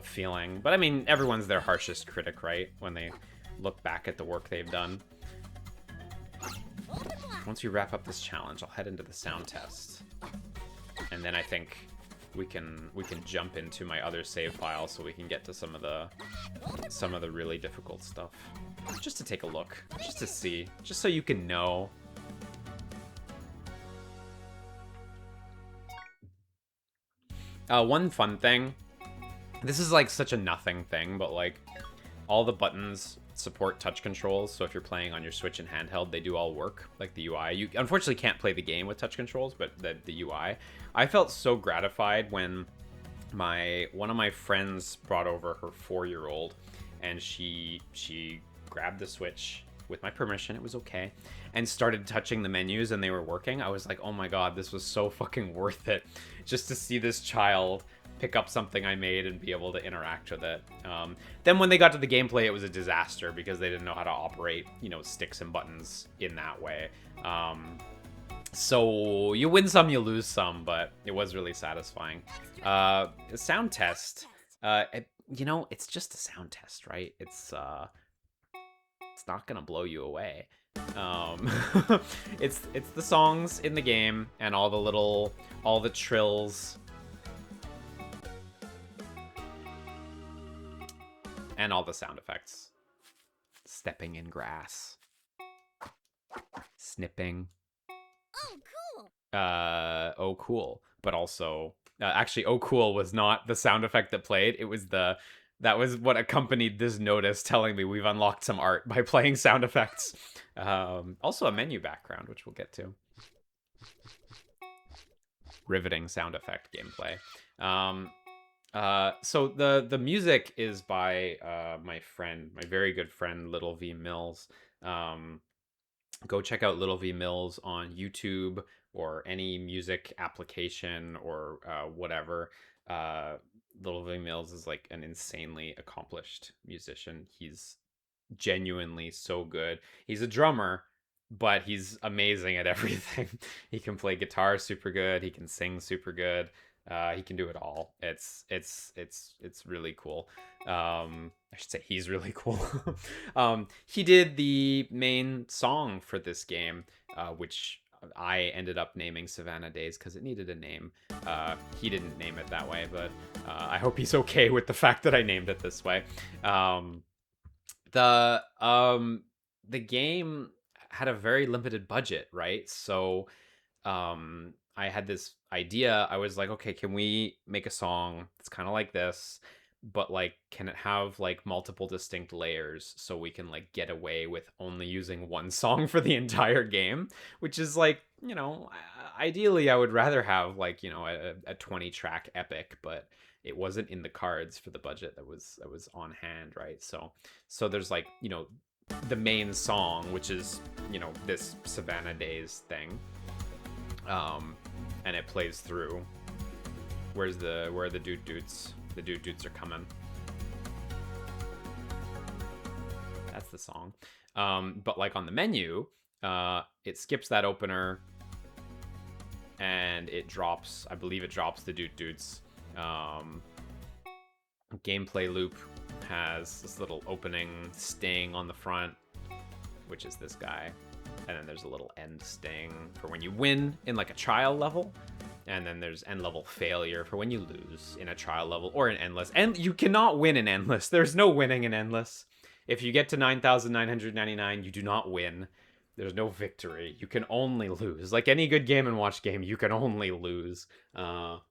feeling. But I mean, everyone's their harshest critic, right? When they look back at the work they've done. Once we wrap up this challenge, I'll head into the sound test, and then I think we can jump into my other save file so we can get to some of the really difficult stuff. Just to take a look, just to see, just so you can know. One fun thing. This is like such a nothing thing, but like all the buttons support touch controls, so if you're playing on your Switch and handheld, they do all work, like the UI. You unfortunately can't play the game with touch controls, but the UI. I felt so gratified when one of my friends brought over her 4-year-old, and she grabbed the Switch with my permission, it was okay, and started touching the menus, and they were working. I was like, oh my god, this was so fucking worth it, just to see this child pick up something I made and be able to interact with it. Then when they got to the gameplay, it was a disaster because they didn't know how to operate, you know, sticks and buttons in that way. So you win some, you lose some, but it was really satisfying. Sound test, you know, it's just a sound test, right? It's not gonna blow you away. It's the songs in the game and all the trills and all the sound effects. Stepping in grass, snipping. Oh cool. But also, actually, oh cool was not the sound effect that played. It was that was what accompanied this notice telling me we've unlocked some art by playing sound effects. Also a menu background, which we'll get to. Riveting sound effect gameplay. So the music is by my very good friend, Little V Mills. Go check out Little V Mills on YouTube or any music application or whatever. Little V Mills is like an insanely accomplished musician. He's genuinely so good. He's a drummer, but he's amazing at everything. He can play guitar super good. He can sing super good. He can do it all. It's really cool. I should say he's really cool. He did the main song for this game, which I ended up naming Savannah Days because it needed a name. He didn't name it that way, but I hope he's okay with the fact that I named it this way. The game had a very limited budget, right? So I had this idea. I was like, okay, can we make a song that's kind of like this, but like can it have like multiple distinct layers so we can like get away with only using one song for the entire game, which is like, you know, ideally I would rather have like, you know, a 20 track epic, but it wasn't in the cards for the budget that was on hand, right? So there's like, you know, the main song, which is, you know, this Savannah Days thing, and it plays through. Where are the dude dudes? The dude dudes are coming. That's the song. But like on the menu, it skips that opener and it drops, I believe it drops the dude dudes. Gameplay loop has this little opening sting on the front, which is this guy. And then there's a little end sting for when you win in like a trial level. And then there's end level failure for when you lose in a trial level or in endless. And you cannot win in endless. There's no winning in endless. If you get to 9,999, you do not win. There's no victory. You can only lose. Like any good Game & Watch game, you can only lose. But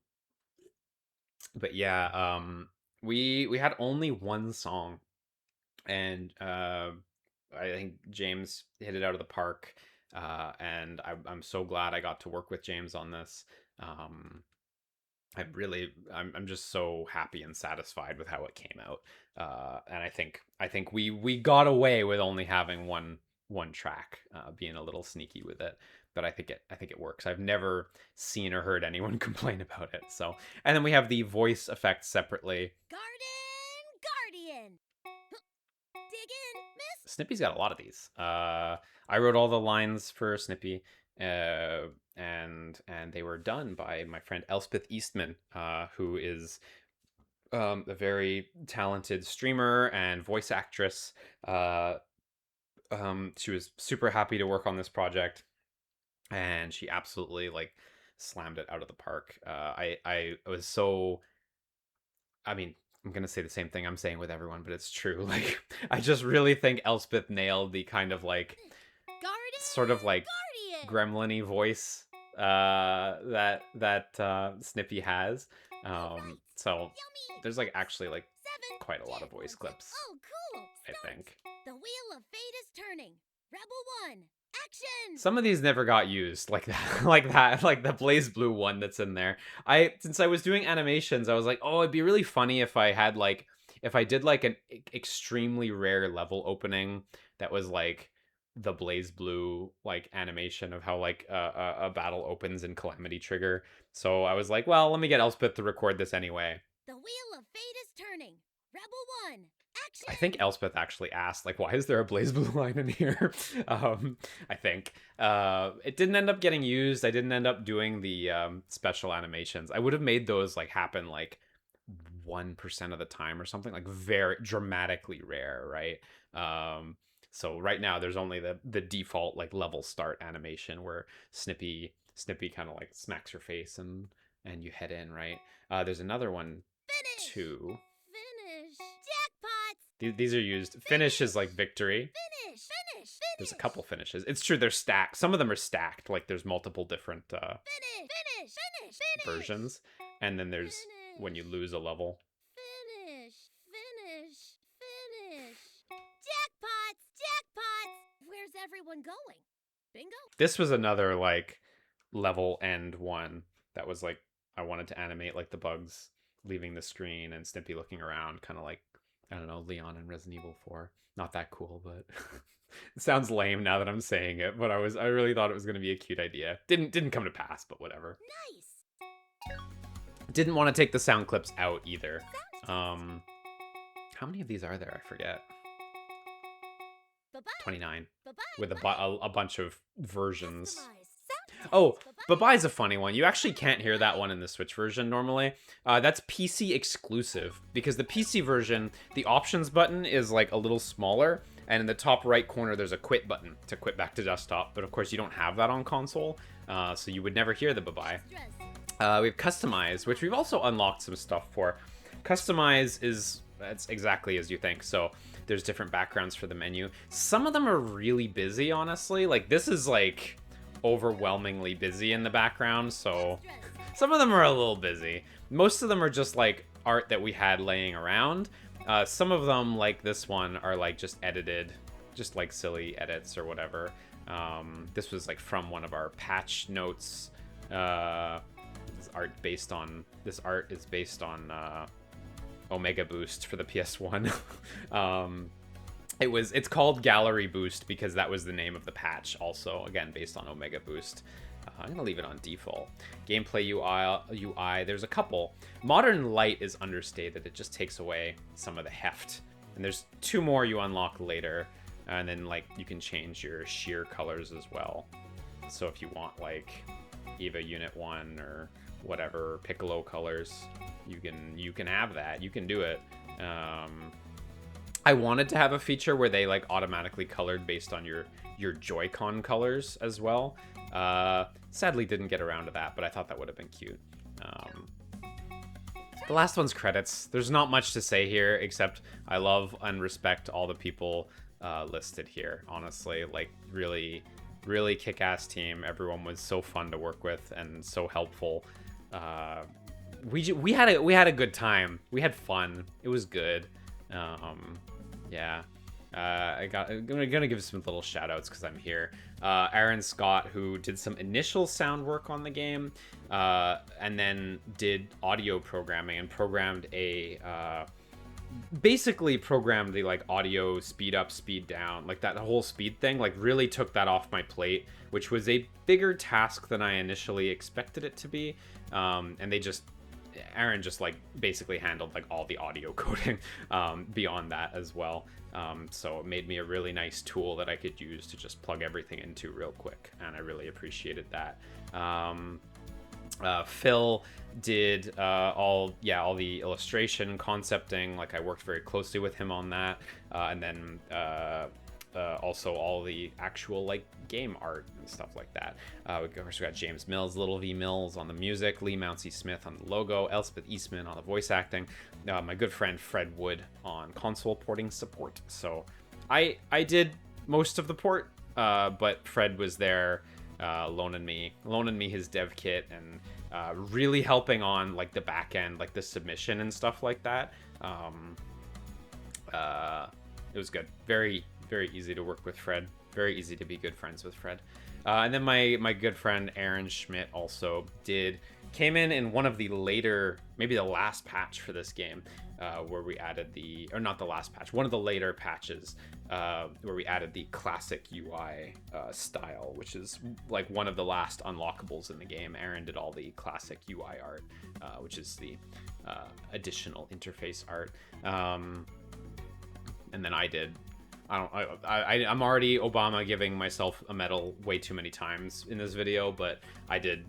yeah, we had only one song. And I think James hit it out of the park. And I'm so glad I got to work with James on this. I'm just so happy and satisfied with how it came out. And I think we got away with only having one track, being a little sneaky with it. But I think it works. I've never seen or heard anyone complain about it. So, and then we have the voice effects separately. Garden Guardian. Dig in, miss. Snippy's got a lot of these. I wrote all the lines for Snippy, and they were done by my friend Elspeth Eastman, who is a very talented streamer and voice actress. She was super happy to work on this project, and she absolutely like slammed it out of the park. I was so, I mean, I'm gonna say the same thing I'm saying with everyone, but it's true. Like, I just really think Elspeth nailed the kind of like Garden sort of like Guardian. gremlin-y voice that Snippy has. So Yummy. there's like actually like 7 quite a lot of dead voice ones. clips, Oh, cool. I Starts. think. The wheel of fate is turning. Rebel 1. Action. Some of these never got used, like that, like the Blaze Blue one that's in there. Since I was doing animations, I was like, oh, it'd be really funny if I had like, if I did like an extremely rare level opening that was like the Blaze Blue like animation of how like a battle opens in Calamity Trigger. So I was like, well, let me get Elspeth to record this anyway. The wheel of fate is turning. Rebel 1. Action. I think Elspeth actually asked, like, why is there a Blaze Blue line in here? I think. It didn't end up getting used. I didn't end up doing the special animations. I would have made those, like, happen, like, 1% of the time or something. Like, very dramatically rare, right? So right now, there's only the default, like, level start animation where Snippy kind of, like, smacks her face and you head in, right? There's another one, Finish. too. Finish. Jackpots. These are used. Finish is like victory. Finish. Finish. There's a couple finishes. It's true, they're stacked. Some of them are stacked. Like there's multiple different Finish. Finish. Finish. versions. And then there's when you lose a level. Finish. Finish. Finish. Jackpots. Jackpots. Where's everyone going? Bingo. This was another like level end one that was like I wanted to animate like the bugs leaving the screen and Snippy looking around, kind of like, I don't know, Leon in Resident Evil 4. Not that cool, but it sounds lame now that I'm saying it, but I really thought it was going to be a cute idea. Didn't come to pass, but whatever. Nice. Didn't want to take the sound clips out either. How many of these are there? I forget. Bye-bye. 29 Bye-bye. with a bunch of versions. Customize. Sound Oh, tests. Bye-bye. Bye-Bye's a funny one. You actually can't hear that one in the Switch version normally. That's PC exclusive, because the PC version, the options button is like a little smaller, and in the top right corner there's a quit button to quit back to desktop, but of course you don't have that on console, so you would never hear the Bye-Bye. We have Customize, which we've also unlocked some stuff for. Customize that's exactly as you think, so there's different backgrounds for the menu. Some of them are really busy, honestly. Like, this is like overwhelmingly busy in the background, so some of them are a little busy. Most of them are just like art that we had laying around. Some of them, like this one, are like just edited, just like silly edits or whatever. This was like from one of our patch notes. This art is based on Omega Boost for the PS1. It's called Gallery Boost because that was the name of the patch, also again based on Omega Boost. I'm gonna leave it on default. Gameplay UI, there's a couple. Modern Light is understated. It just takes away some of the heft. And there's 2 more you unlock later, and then like you can change your sheer colors as well. So if you want like Eva Unit 1 or whatever Piccolo colors, you can have that. You can do it. I wanted to have a feature where they like automatically colored based on your Joy-Con colors as well. Sadly didn't get around to that, but I thought that would have been cute. The last one's credits. There's not much to say here except I love and respect all the people listed here. Honestly, like really kick-ass team. Everyone was so fun to work with and so helpful. We had a good time. We had fun. It was good. Yeah. I'm gonna give some little shout outs because I'm here. Aaron Scott, who did some initial sound work on the game, and then did audio programming and programmed basically programmed the like audio speed up, speed down, like that whole speed thing, like really took that off my plate, which was a bigger task than I initially expected it to be. And Aaron just like basically handled like all the audio coding beyond that as well. So it made me a really nice tool that I could use to just plug everything into real quick, and I really appreciated that. Phil did all the illustration concepting. Like I worked very closely with him on that, and then also all the actual like game art and stuff like that. We got James Mills, Little V Mills on the music, Lee Mounsey Smith on the logo, Elspeth Eastman on the voice acting, my good friend Fred Wood on console porting support. So I did most of the port, but Fred was there loaning me his dev kit and really helping on like the back end, like the submission and stuff like that. It was good. Very, very easy to work with Fred. Very easy to be good friends with Fred. And then my good friend Aaron Schmidt also came in one of the later, maybe the last patch for this game, where we added not the last patch, one of the later patches, where we added the classic UI style, which is like one of the last unlockables in the game. Aaron did all the classic UI art, which is the additional interface art. And then I did. I'm already Obama giving myself a medal way too many times in this video, but I did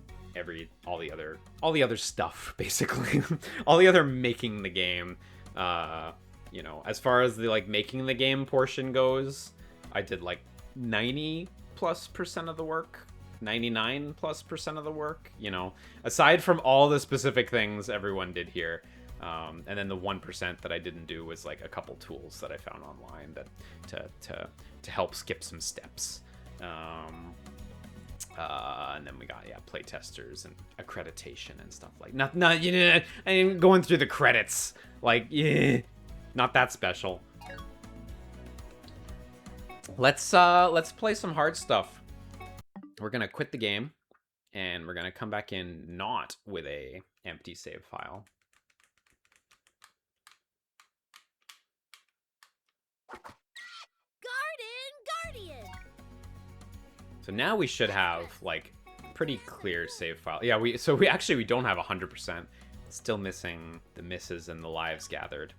all the other stuff basically, all the other making the game. As far as the like making the game portion goes, I did like 90+% of the work, 99+% of the work. Aside from all the specific things everyone did here. And then the 1% that I didn't do was like a couple tools that I found online that to help skip some steps. And then we got play testers and accreditation and stuff like I ain't going through the credits, like not that special. Let's play some hard stuff. We're gonna quit the game and we're gonna come back in not with a empty save file. Garden Guardian. So now we should have like pretty clear save file. Yeah, we don't have 100%. Still missing the misses and the lives gathered.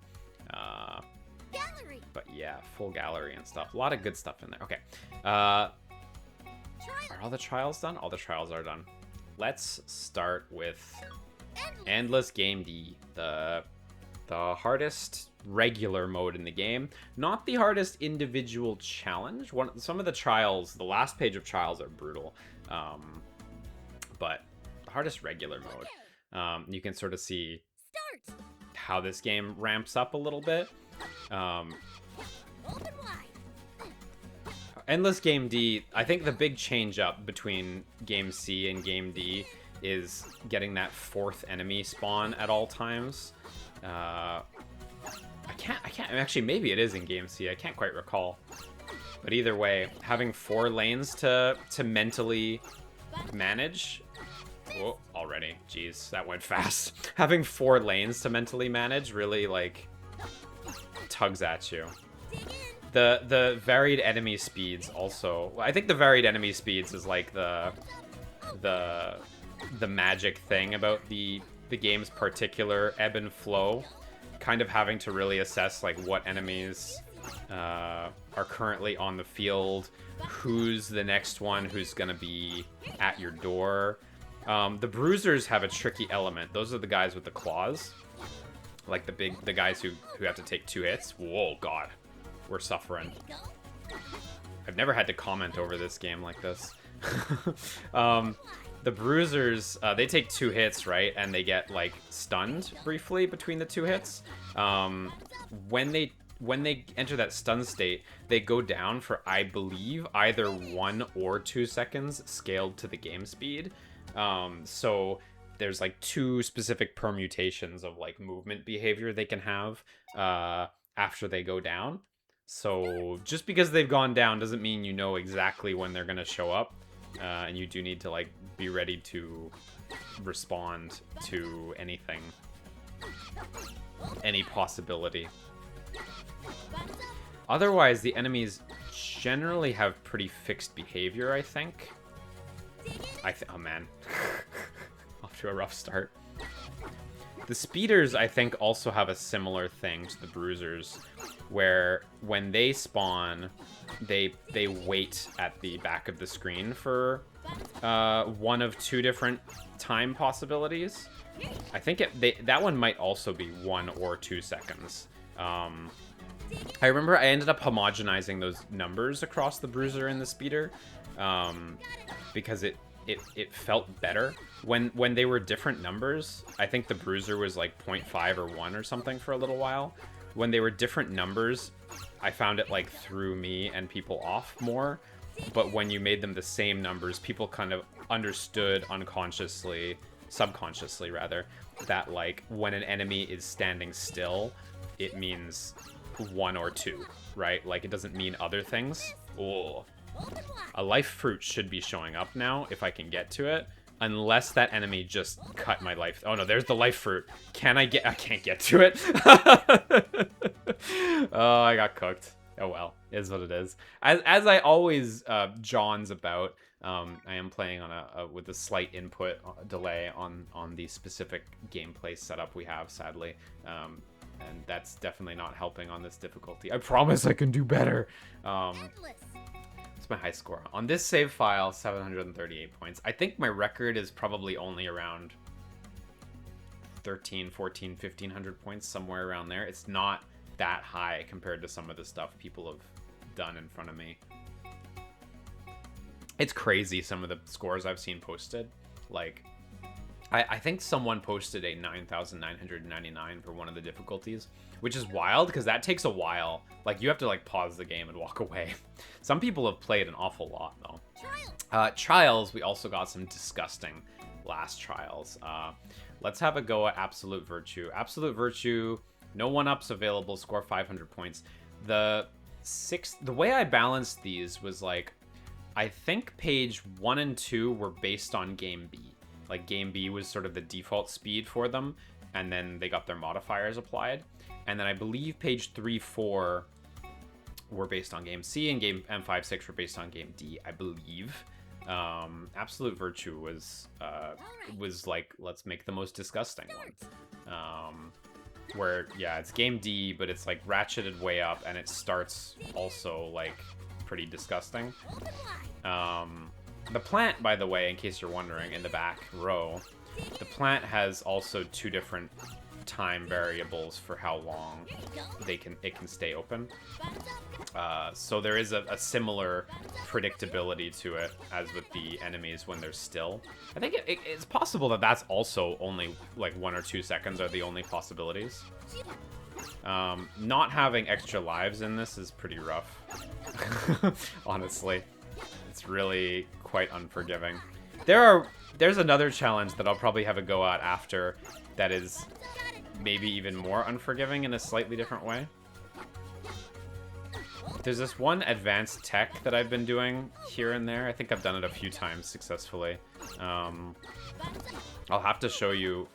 Gallery. But yeah, full gallery and stuff. A lot of good stuff in there. Okay. Are all the trials done? All the trials are done. Let's start with Endless Game D, the hardest regular mode in the game, not the hardest individual challenge. Some of the trials, the last page of trials are brutal, but the hardest regular mode, you can sort of see how this game ramps up a little bit. Endless Game D, I think the big change up between Game C and Game D is getting that fourth enemy spawn at all times. I can't actually, maybe it is in Game C, I can't quite recall, but either way, having 4 lanes to mentally manage. Whoa, already, jeez, that went fast. Having 4 lanes to mentally manage really like tugs at you. The varied enemy speeds also, I think the varied enemy speeds is like the magic thing about the game's particular ebb and flow, kind of having to really assess like what enemies are currently on the field, who's the next one who's gonna be at your door. The bruisers have a tricky element. Those are the guys with the claws, like the guys who have to take 2 hits. Whoa, god, we're suffering. I've never had to comment over this game like this. The bruisers, they take 2 hits, right? And they get like stunned briefly between the 2 hits. When they enter that stun state, they go down for, I believe, either 1 or 2 seconds scaled to the game speed. So there's like 2 specific permutations of like movement behavior they can have after they go down. So just because they've gone down doesn't mean you know exactly when they're going to show up. And you do need to, like, be ready to respond to anything. Any possibility. Otherwise, the enemies generally have pretty fixed behavior, I think. Oh, man. Off to a rough start. The speeders, I think, also have a similar thing to the bruisers, where when they spawn, they wait at the back of the screen for one of two different time possibilities. I think that one might also be 1 or 2 seconds. I remember I ended up homogenizing those numbers across the bruiser and the speeder, because it felt better. When they were different numbers, I think the bruiser was like 0.5 or 1 or something for a little while. When they were different numbers, I found it like threw me and people off more. But when you made them the same numbers, people kind of understood unconsciously, subconsciously rather, that like when an enemy is standing still, it means 1 or 2, right? Like it doesn't mean other things. Oh. A life fruit should be showing up now if I can get to it. Unless that enemy just cut my life. Oh no, there's the life fruit. I can't get to it. Oh, I got cooked. Oh well, it is what it is. As I always John's about, I am playing on with a slight input delay on the specific gameplay setup we have, sadly. And that's definitely not helping on this difficulty. I promise I can do better. What's my high score? On this save file, 738 points. I think my record is probably only around 13, 14, 1500 points, somewhere around there. It's not that high compared to some of the stuff people have done in front of me. It's crazy, some of the scores I've seen posted. Like, I think someone posted a 9,999 for one of the difficulties, which is wild because that takes a while. Like, you have to like pause the game and walk away. Some people have played an awful lot though. Trials, we also got some disgusting last trials. Let's have a go at Absolute Virtue. Absolute Virtue, no 1-ups available, score 500 points. The way I balanced these was like, I think page 1 and 2 were based on game B. Like, game B was sort of the default speed for them, and then they got their modifiers applied. And then I believe page 3, 4 were based on game C, and game M5, 6 were based on game D, I believe. Absolute Virtue was like, let's make the most disgusting one. Where, yeah, it's game D, but it's like ratcheted way up, and it starts also like pretty disgusting. The plant, by the way, in case you're wondering, in the back row, the plant has also 2 different time variables for how long it can stay open. So there is a similar predictability to it as with the enemies when they're still. I think it's possible that that's also only like 1 or 2 seconds are the only possibilities. Not having extra lives in this is pretty rough. Honestly. It's really quite unforgiving. There's another challenge that I'll probably have a go at after that is maybe even more unforgiving in a slightly different way. There's this one advanced tech that I've been doing here and there. I think I've done it a few times successfully. I'll have to show you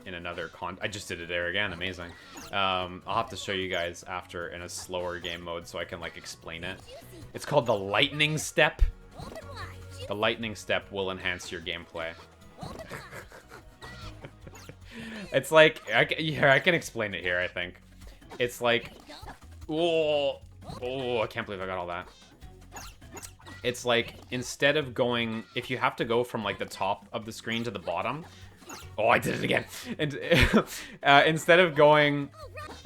in another I just did it there again, amazing. I'll have to show you guys after in a slower game mode so I can like explain it. It's called the lightning step. The lightning step will enhance your gameplay. It's like, I can explain it here, I think. It's like, oh, I can't believe I got all that. It's like, instead of going, if you have to go from like the top of the screen to the bottom, oh, I did it again. And instead of going,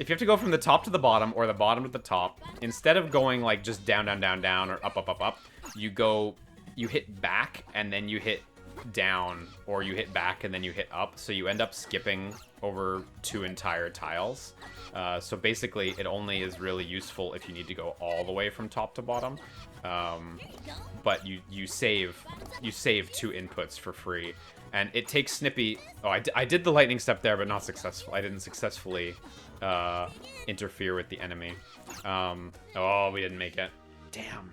if you have to go from the top to the bottom or the bottom to the top, instead of going like just down, down, down, down, or up, up, up, up, you hit back and then you hit down or you hit back and then you hit up, so you end up skipping over 2 entire tiles. So basically, it only is really useful if you need to go all the way from top to bottom. But you save 2 inputs for free, and it takes Snippy. Oh, I did the lightning step there, but not successful. I didn't successfully interfere with the enemy. Oh, we didn't make it. Damn.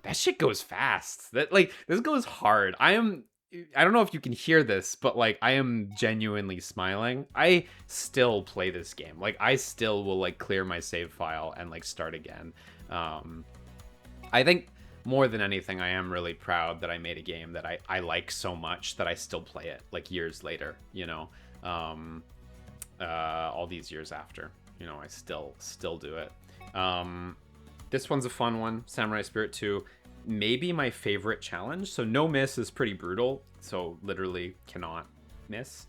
That shit goes fast. This goes hard. I don't know if you can hear this, but like I am genuinely smiling. I still play this game. Like I still will like clear my save file and like start again. I think more than anything, I am really proud that I made a game that I like so much that I still play it like years later, you know, all these years after, you know, I still do it. This one's a fun one, Samurai Spirit 2. Maybe my favorite challenge. So no miss is pretty brutal. So literally cannot miss.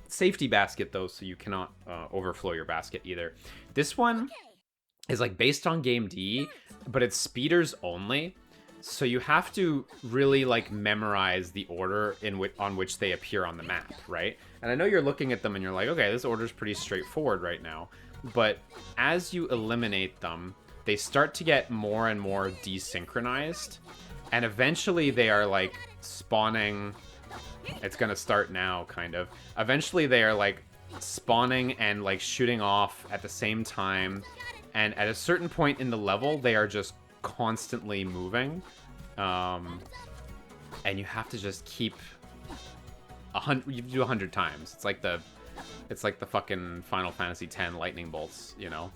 Safety basket though, so you cannot overflow your basket either. This one is like based on game D, but it's speeders only. So you have to really like memorize the order on which they appear on the map, right? And I know you're looking at them and you're like, okay, this order's pretty straightforward right now. But as you eliminate them, they start to get more and more desynchronized, and eventually they are like spawning. It's gonna start now, kind of. Eventually they are like spawning and like shooting off at the same time, and at a certain point in the level they are just constantly moving, and you have to just keep 100. You do 100 times. It's like the fucking Final Fantasy X lightning bolts, you know.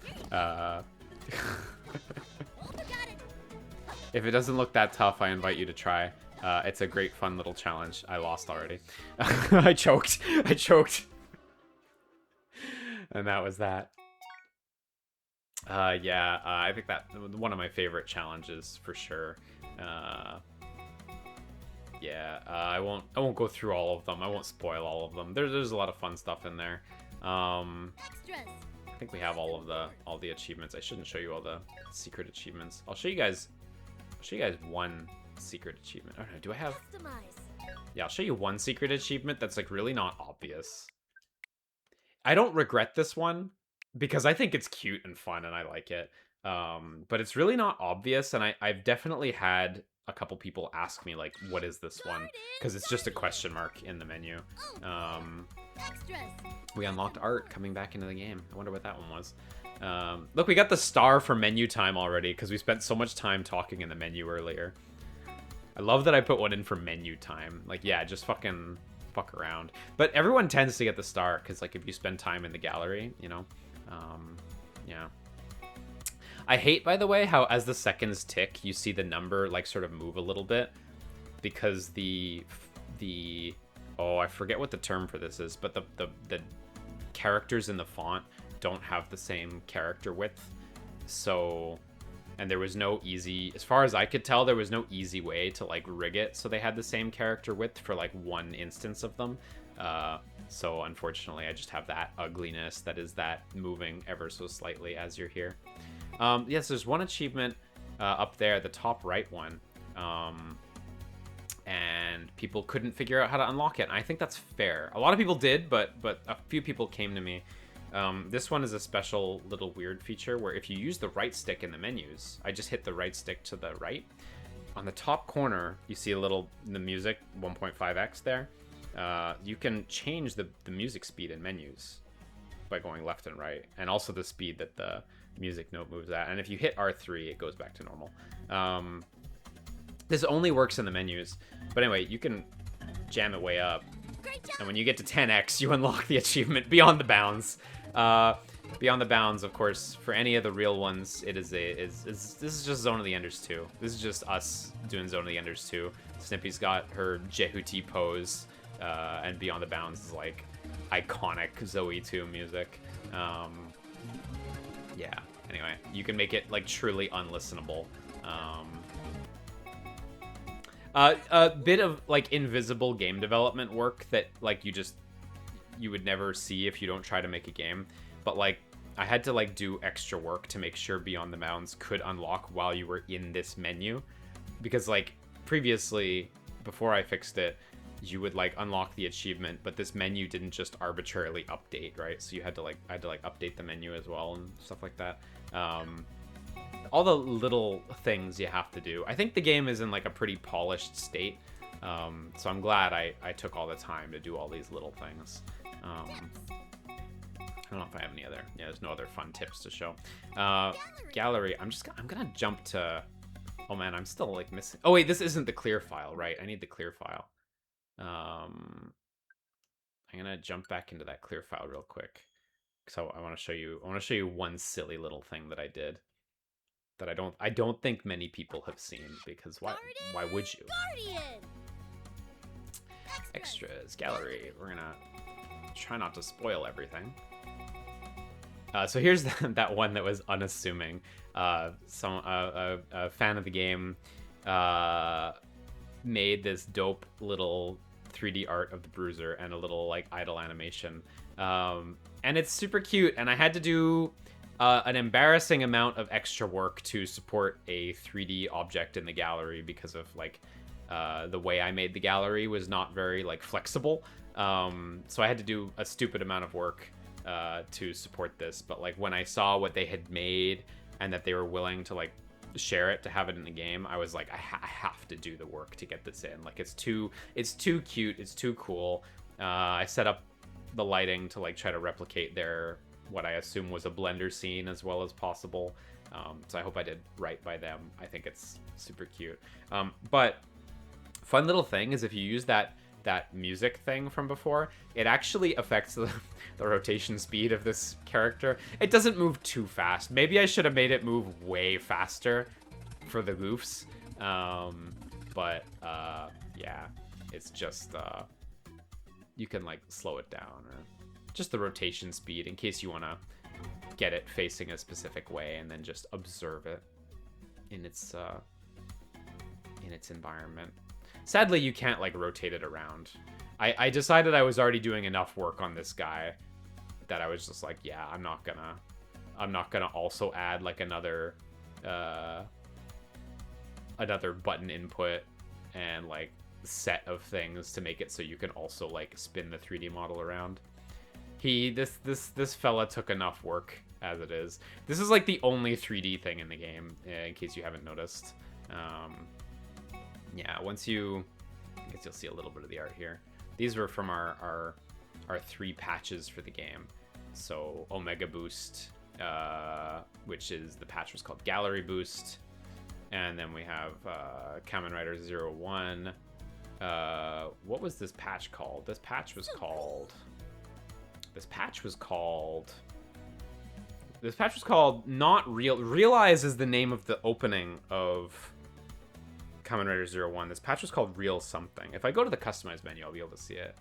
If it doesn't look that tough, I invite you to try. It's a great, fun little challenge. I lost already. I choked. And that was that. Yeah, I think that one of my favorite challenges for sure. Yeah, I won't go through all of them. I won't spoil all of them. There's a lot of fun stuff in there. I think we have all the achievements. I shouldn't show you all the secret achievements. I'll show you guys one secret achievement. Oh no, do I have? Yeah, I'll show you one secret achievement that's like really not obvious. I don't regret this one because I think it's cute and fun and I like it. But it's really not obvious, and I've definitely had a couple people ask me like, what is this one? Because it's just a question mark in the menu. We unlocked art coming back into the game. I wonder what that one was. Look, we got the star for menu time already because we spent so much time talking in the menu earlier. I love that I put one in for menu time. Like, yeah, just fucking fuck around. But everyone tends to get the star because, like, if you spend time in the gallery, you know. Yeah. I hate, by the way, how as the seconds tick, you see the number, like, sort of move a little bit. Because the oh, I forget what the term for this is, but the characters in the font don't have the same character width. So, and there was no easy, as far as I could tell, there was no easy way to like rig it so they had the same character width for like one instance of them. So unfortunately, I just have that ugliness that is that moving ever so slightly as you're here. Yes, there's one achievement up there, the top right one. And people couldn't figure out how to unlock it. And I think that's fair. A lot of people did, but a few people came to me. This one is a special little weird feature where if you use the right stick in the menus, I just hit the right stick to the right. On the top corner, you see the music 1.5x there. You can change the music speed in menus by going left and right, and also the speed that the music note moves at. And if you hit R3, it goes back to normal. This only works in the menus, but anyway, you can jam it way up, and when you get to 10x, you unlock the achievement Beyond the Bounds. Beyond the Bounds, of course, for any of the real ones, this is just Zone of the Enders 2. This is just us doing Zone of the Enders 2. Snippy's got her Jehuti pose, and Beyond the Bounds is like iconic Zoe 2 music. Yeah, anyway, you can make it like truly unlistenable. A bit of like invisible game development work that like you would never see if you don't try to make a game, but like I had to like do extra work to make sure Beyond the Bounds could unlock while you were in this menu, because like previously before I fixed it, you would like unlock the achievement, but this menu didn't just arbitrarily update, right? So you had to like, I had to like update the menu as well and stuff like that. All the little things you have to do. I think the game is in like a pretty polished state. So I'm glad I took all the time to do all these little things. I don't know if I have any other. Yeah, there's no other fun tips to show. Gallery. I'm gonna jump to. Oh man, I'm still like missing. Oh wait, this isn't the clear file, right? I need the clear file. I'm gonna jump back into that clear file real quick. So I want to show you. I want to show you one silly little thing that I did that I don't think many people have seen, because why would you? Guardian. Extras, gallery. We're gonna try not to spoil everything. So here's that one that was unassuming. A fan of the game made this dope little 3D art of the Bruiser and a little like idle animation, and it's super cute. And I had to do an embarrassing amount of extra work to support a 3D object in the gallery because of like the way I made the gallery was not very like flexible. So I had to do a stupid amount of work to support this. But like when I saw what they had made and that they were willing to like share it to have it in the game, I was like, I have to do the work to get this in. Like it's too cute, it's too cool. I set up the lighting to like try to replicate their what I assume was a Blender scene as well as possible. So I hope I did right by them. I think it's super cute. But fun little thing is if you use that music thing from before, it actually affects the rotation speed of this character. It doesn't move too fast. Maybe I should have made it move way faster for the goofs. But yeah, it's just you can like slow it down, or just the rotation speed in case you want to get it facing a specific way and then just observe it in its environment. Sadly, you can't like rotate it around. I decided I was already doing enough work on this guy that I was just like, yeah, I'm not gonna also add like another button input and like set of things to make it so you can also like spin the 3D model around. This fella took enough work as it is. This is like the only 3D thing in the game, in case you haven't noticed. Yeah, I guess you'll see a little bit of the art here. These were from our 3 patches for the game. So Omega Boost, which is the patch was called Gallery Boost, and then we have Kamen Rider 01. What was this patch called? This patch was called not Real. Realize is the name of the opening of Kamen Rider 01. This patch was called Real Something. If I go to the customized menu, I'll be able to see it.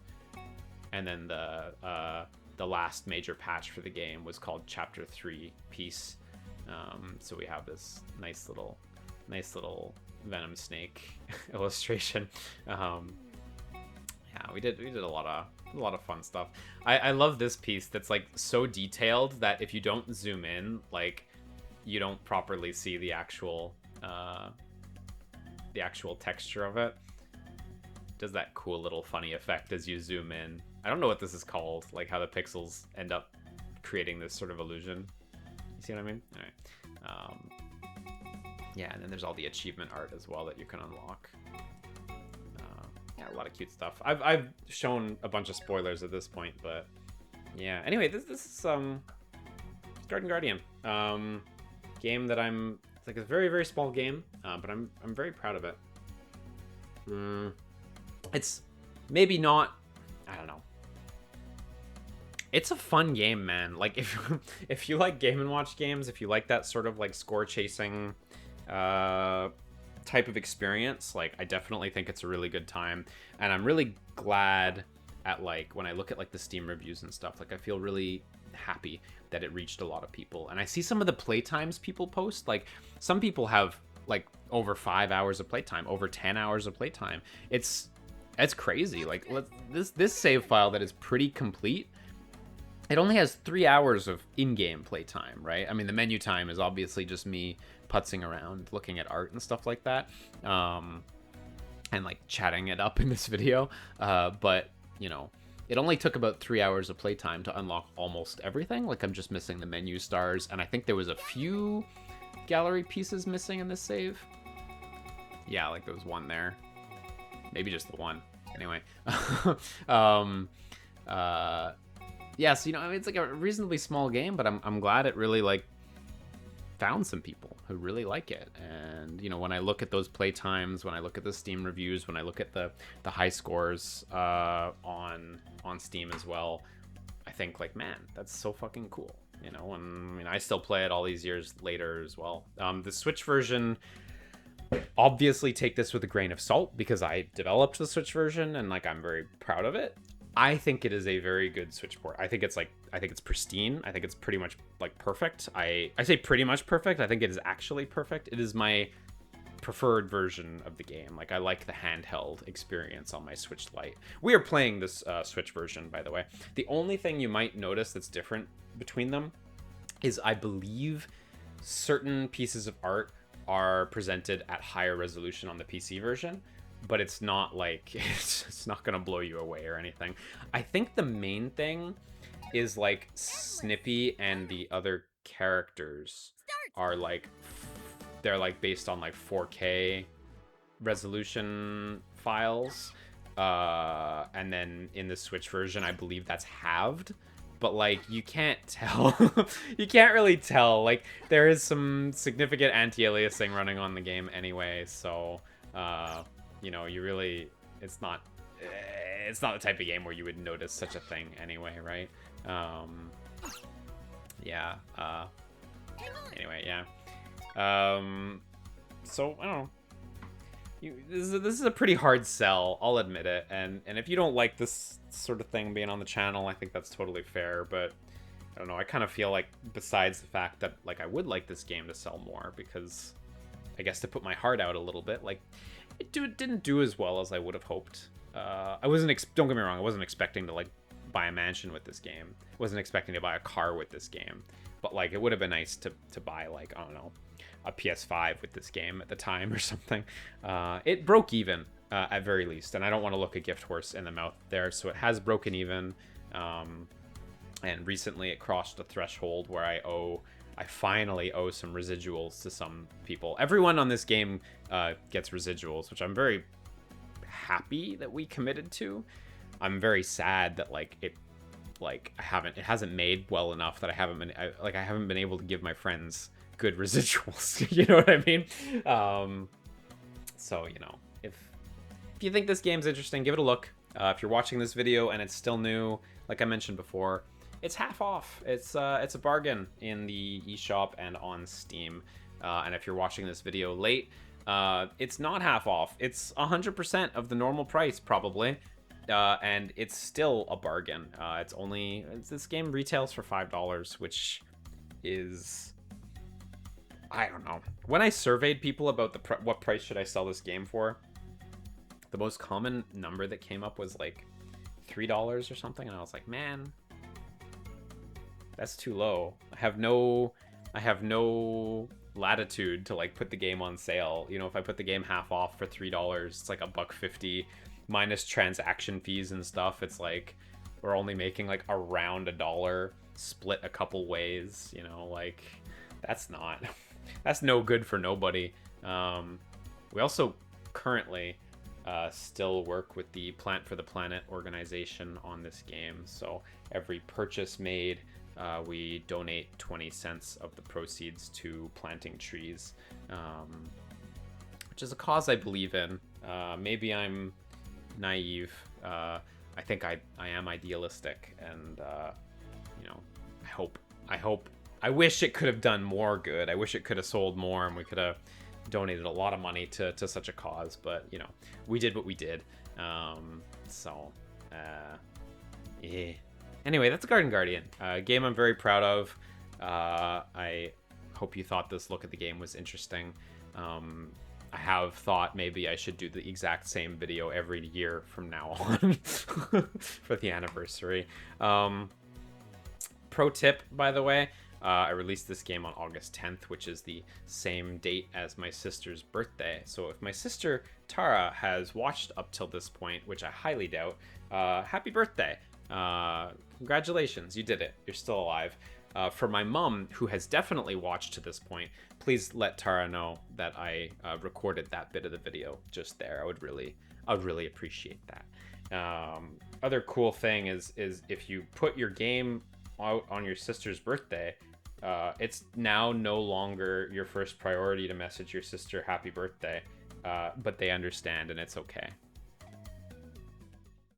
And then the last major patch for the game was called Chapter 3 Peace. So we have this nice little Venom Snake illustration. Yeah, we did a lot of fun stuff. I love this piece that's like so detailed that if you don't zoom in, like you don't properly see the actual texture of it. Does that cool little funny effect as you zoom in. I don't know what this is called, like how the pixels end up creating this sort of illusion. You see what I mean? All right. Yeah, and then there's all the achievement art as well that you can unlock. Yeah, a lot of cute stuff. I've shown a bunch of spoilers at this point, but yeah. Anyway, this is Garden Guardian. Game that it's like a very, very small game, but I'm very proud of it. It's maybe not, I don't know. It's a fun game, man. Like if you like Game & Watch games, if you like that sort of like score chasing type of experience, like I definitely think it's a really good time. And I'm really glad at like when I look at like the Steam reviews and stuff, like I feel really happy that it reached a lot of people. And I see some of the playtimes people post, like some people have like over 5 hours of playtime, over 10 hours of playtime. It's crazy. Like this save file that is pretty complete, it only has 3 hours of in-game playtime, right? I mean, the menu time is obviously just me putzing around, looking at art and stuff like that. and like chatting it up in this video. But you know, it only took about 3 hours of playtime to unlock almost everything. Like I'm just missing the menu stars, and I think there was a few gallery pieces missing in this save. Yeah, like there was one there, maybe just the one. Anyway, yeah, so you know, I mean, it's like a reasonably small game, but I'm glad it really like found some people who really like it. And you know, when I look at those play times, when I look at the Steam reviews, when I look at the high scores on Steam as well, I think like, man, that's so fucking cool. You know, and I mean, I still play it all these years later as well. The Switch version, obviously take this with a grain of salt because I developed the Switch version and like I'm very proud of it. I think it is a very good Switch port. I think it's pristine. I think it's pretty much like perfect. I say pretty much perfect. I think it is actually perfect. It is my preferred version of the game. Like I like the handheld experience on my Switch Lite. We are playing this Switch version, by the way. The only thing you might notice that's different between them is I believe certain pieces of art are presented at higher resolution on the PC version, but it's not like it's not gonna blow you away or anything. I think the main thing is like Snippy and the other characters are like they're like based on like 4K resolution files, and then in the Switch version I believe that's halved. But like you can't tell. You can't really tell. Like there is some significant anti-aliasing running on the game anyway, so you know, you really it's not the type of game where you would notice such a thing anyway, right? Yeah. Anyway, yeah. So I don't know. This is a pretty hard sell, I'll admit it, and if you don't like this sort of thing being on the channel, I think that's totally fair, but I don't know, I kind of feel like besides the fact that like I would like this game to sell more, because I guess to put my heart out a little bit, like it didn't do as well as I would have hoped. I wasn't don't get me wrong, I wasn't expecting to like buy a mansion with this game. I wasn't expecting to buy a car with this game, but like it would have been nice to buy like, I don't know, a PS5 with this game at the time or something. It broke even at very least, and I don't want to look a gift horse in the mouth there, so it has broken even, and recently it crossed the threshold where I finally owe some residuals to some people. Everyone on this game gets residuals, which I'm very happy that we committed to. I'm very sad that like it hasn't made well enough that I haven't been able to give my friends good residuals. You know what I mean? So you know, if you think this game's interesting, give it a look. If you're watching this video and it's still new, like I mentioned before, it's half off. It's a bargain in the eShop and on Steam. And if you're watching this video late, it's not half off. It's 100% of the normal price probably. And it's still a bargain. This game retails for $5, which is, I don't know. When I surveyed people about what price should I sell this game for, the most common number that came up was like $3 or something, and I was like, man, that's too low. I have no latitude to like put the game on sale. You know, if I put the game half off for $3, it's like $1.50 minus transaction fees and stuff. It's like we're only making like around $1 split a couple ways. You know, like that's no good for nobody. We also currently still work with the Plant for the Planet organization on this game. So every purchase made, we donate 20 cents of the proceeds to planting trees, which is a cause I believe in. Maybe I'm naive. I think I am idealistic, and you know, I wish it could have done more good. I wish it could have sold more and we could have donated a lot of money to such a cause, but you know, we did what we did. Yeah. Anyway, that's Garden Guardian, a game I'm very proud of. I hope you thought this look at the game was interesting. I have thought maybe I should do the exact same video every year from now on for the anniversary. Pro tip, by the way, I released this game on August 10th, which is the same date as my sister's birthday. So if my sister Tara has watched up till this point, which I highly doubt, happy birthday. Congratulations, you did it. You're still alive. For my mom, who has definitely watched to this point, please let Tara know that I recorded that bit of the video just there. I would really appreciate that. Other cool thing is if you put your game out on your sister's birthday, it's now no longer your first priority to message your sister happy birthday, but they understand and it's okay.